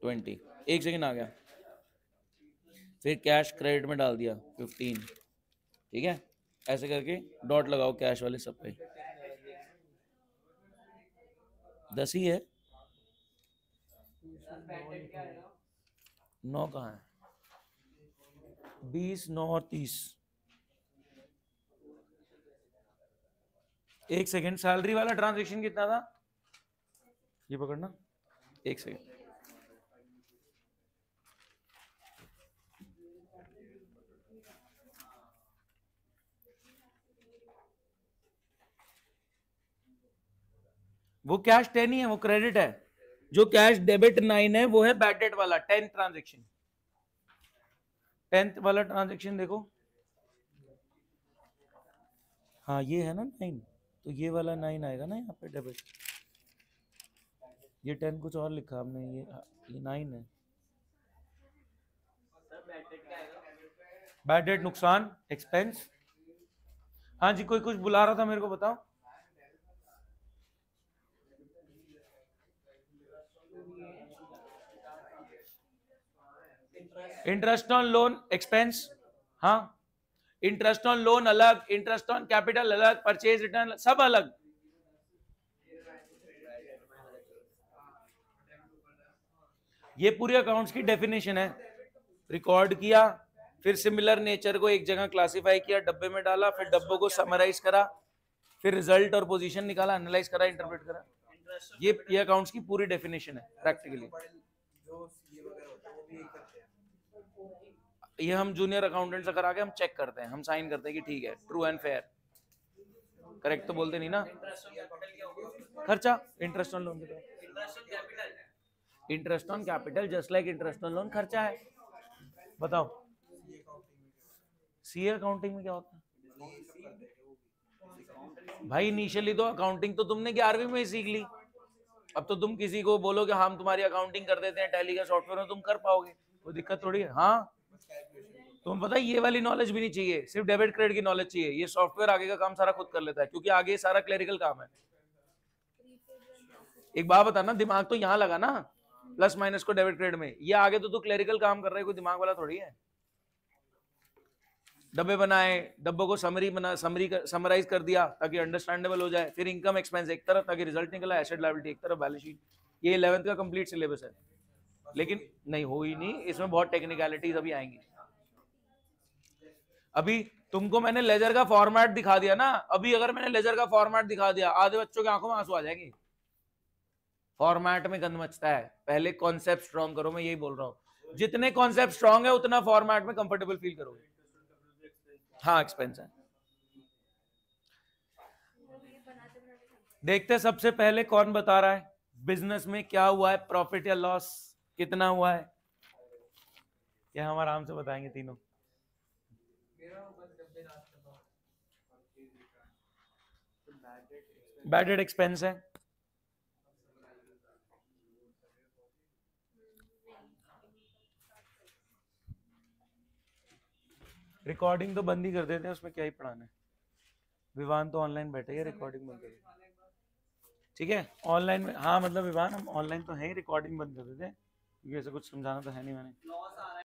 Speaker 1: 20, एक सेकेंड आ गया। फिर कैश क्रेडिट में डाल दिया 15, ठीक है। ऐसे करके डॉट लगाओ कैश वाले सब पे। 10 ही है, 9 कहाँ है? 20, 9 और 30। एक सेकेंड, सैलरी वाला ट्रांजेक्शन कितना था? ये पकड़ना, एक सेकेंड। वो कैश 10 ही है, वो क्रेडिट है। जो कैश डेबिट 9 है वो है बैड डेट वाला 10 ट्रांजेक्शन। 10th वाला ट्रांजेक्शन देखो, हाँ ये है ना 9, तो ये वाला 9 आएगा ना यहाँ पे डेबिट। ये 10 कुछ और लिखा हमने, ये 9 है। बैड डेट नुकसान एक्सपेंस। हाँ जी, कोई कुछ बुला रहा था मेरे को, बताओ। इंटरेस्ट ऑन लोन एक्सपेंस, हाँ। इंटरेस्ट ऑन लोन अलग, इंटरेस्ट ऑन कैपिटल अलग, परचेज रिटर्न सब अलग। ये पूरे अकाउंट्स की डेफिनेशन है। रिकॉर्ड किया, फिर सिमिलर नेचर को एक जगह क्लासिफाई किया, डब्बे में डाला, फिर डब्बों को समराइज करा, फिर रिजल्ट और पोजीशन निकाला, एनालाइज करा, इंटरप्रेट करा। ये अकाउंट्स की पूरी डेफिनेशन है प्रैक्टिकली। ये हम जूनियर अकाउंटेंट से करा के हम चेक करते हैं, हम साइन करते हैं कि ठीक है, ट्रू एंड फेयर। करेक्ट तो बोलते नहीं ना। खर्चा, interest on loan, interest on capital just like interest on loan खर्चा है। बताओ सीए अकाउंटिंग में क्या होता है? भाई इनिशियली तो अकाउंटिंग तो तुमने 11वीं में ही सीख ली। अब तो तुम किसी को बोलो कि हम तुम्हारी अकाउंटिंग कर देते हैं टैली का सॉफ्टवेयर में, तुम कर पाओगे, कोई दिक्कत थोड़ी है। हाँ, तुम पता है ये वाली नॉलेज भी नहीं चाहिए, सिर्फ डेबिट क्रेडिट की नॉलेज चाहिए। ये सॉफ्टवेयर आगे का काम सारा खुद कर लेता है, क्योंकि आगे सारा क्लेरिकल काम है। एक बात बता ना, दिमाग तो यहाँ लगा ना प्लस माइनस को डेबिट क्रेडिट में, ये आगे तो तू क्लेरिकल काम कर रहा है, कोई दिमाग वाला थोड़ी है। डब्बे बनाए, डब्बों को समराइज कर दिया ताकि अंडरस्टैंडेबल हो जाए, फिर इनकम एक्सपेंस एक तरफ ताकि रिजल्ट निकला, एसेट लायबिलिटी एक तरफ, बैलेंस शीट। ये 11th का कंप्लीट सिलेबस है, लेकिन नहीं हो ही नहीं, इसमें बहुत टेक्निकलिटीज अभी आएंगी। अभी तुमको मैंने लेजर का फॉर्मेट दिखा दिया ना, अभी अगर मैंने लेजर का फॉर्मेट दिखा दिया, आधे बच्चों की आंखों में आंसू आ जाएंगे। फॉर्मेट में गंद मचता है, पहले कॉन्सेप्ट स्ट्रॉन्ग करो, मैं यही बोल रहा हूँ। जितने कॉन्सेप्ट स्ट्रॉन्ग है उतना फॉर्मेट में कंफर्टेबल फील करोगे। हाँ एक्सपेंस है। देखते सबसे पहले कौन बता रहा है बिजनेस में क्या हुआ है, प्रॉफिट या लॉस कितना हुआ है, क्या हम आराम से बताएंगे तीनों। बैड डेट एक्सपेंस है, रिकॉर्डिंग तो बंद ही कर देते हैं, उसमें क्या ही पढ़ाना है। विवान तो ऑनलाइन बैठे है, रिकॉर्डिंग बंद कर, ठीक है ऑनलाइन में। हाँ मतलब विवान हम ऑनलाइन तो है ही, रिकॉर्डिंग बंद कर देते हैं क्योंकि ऐसा कुछ समझाना तो है नहीं मैंने।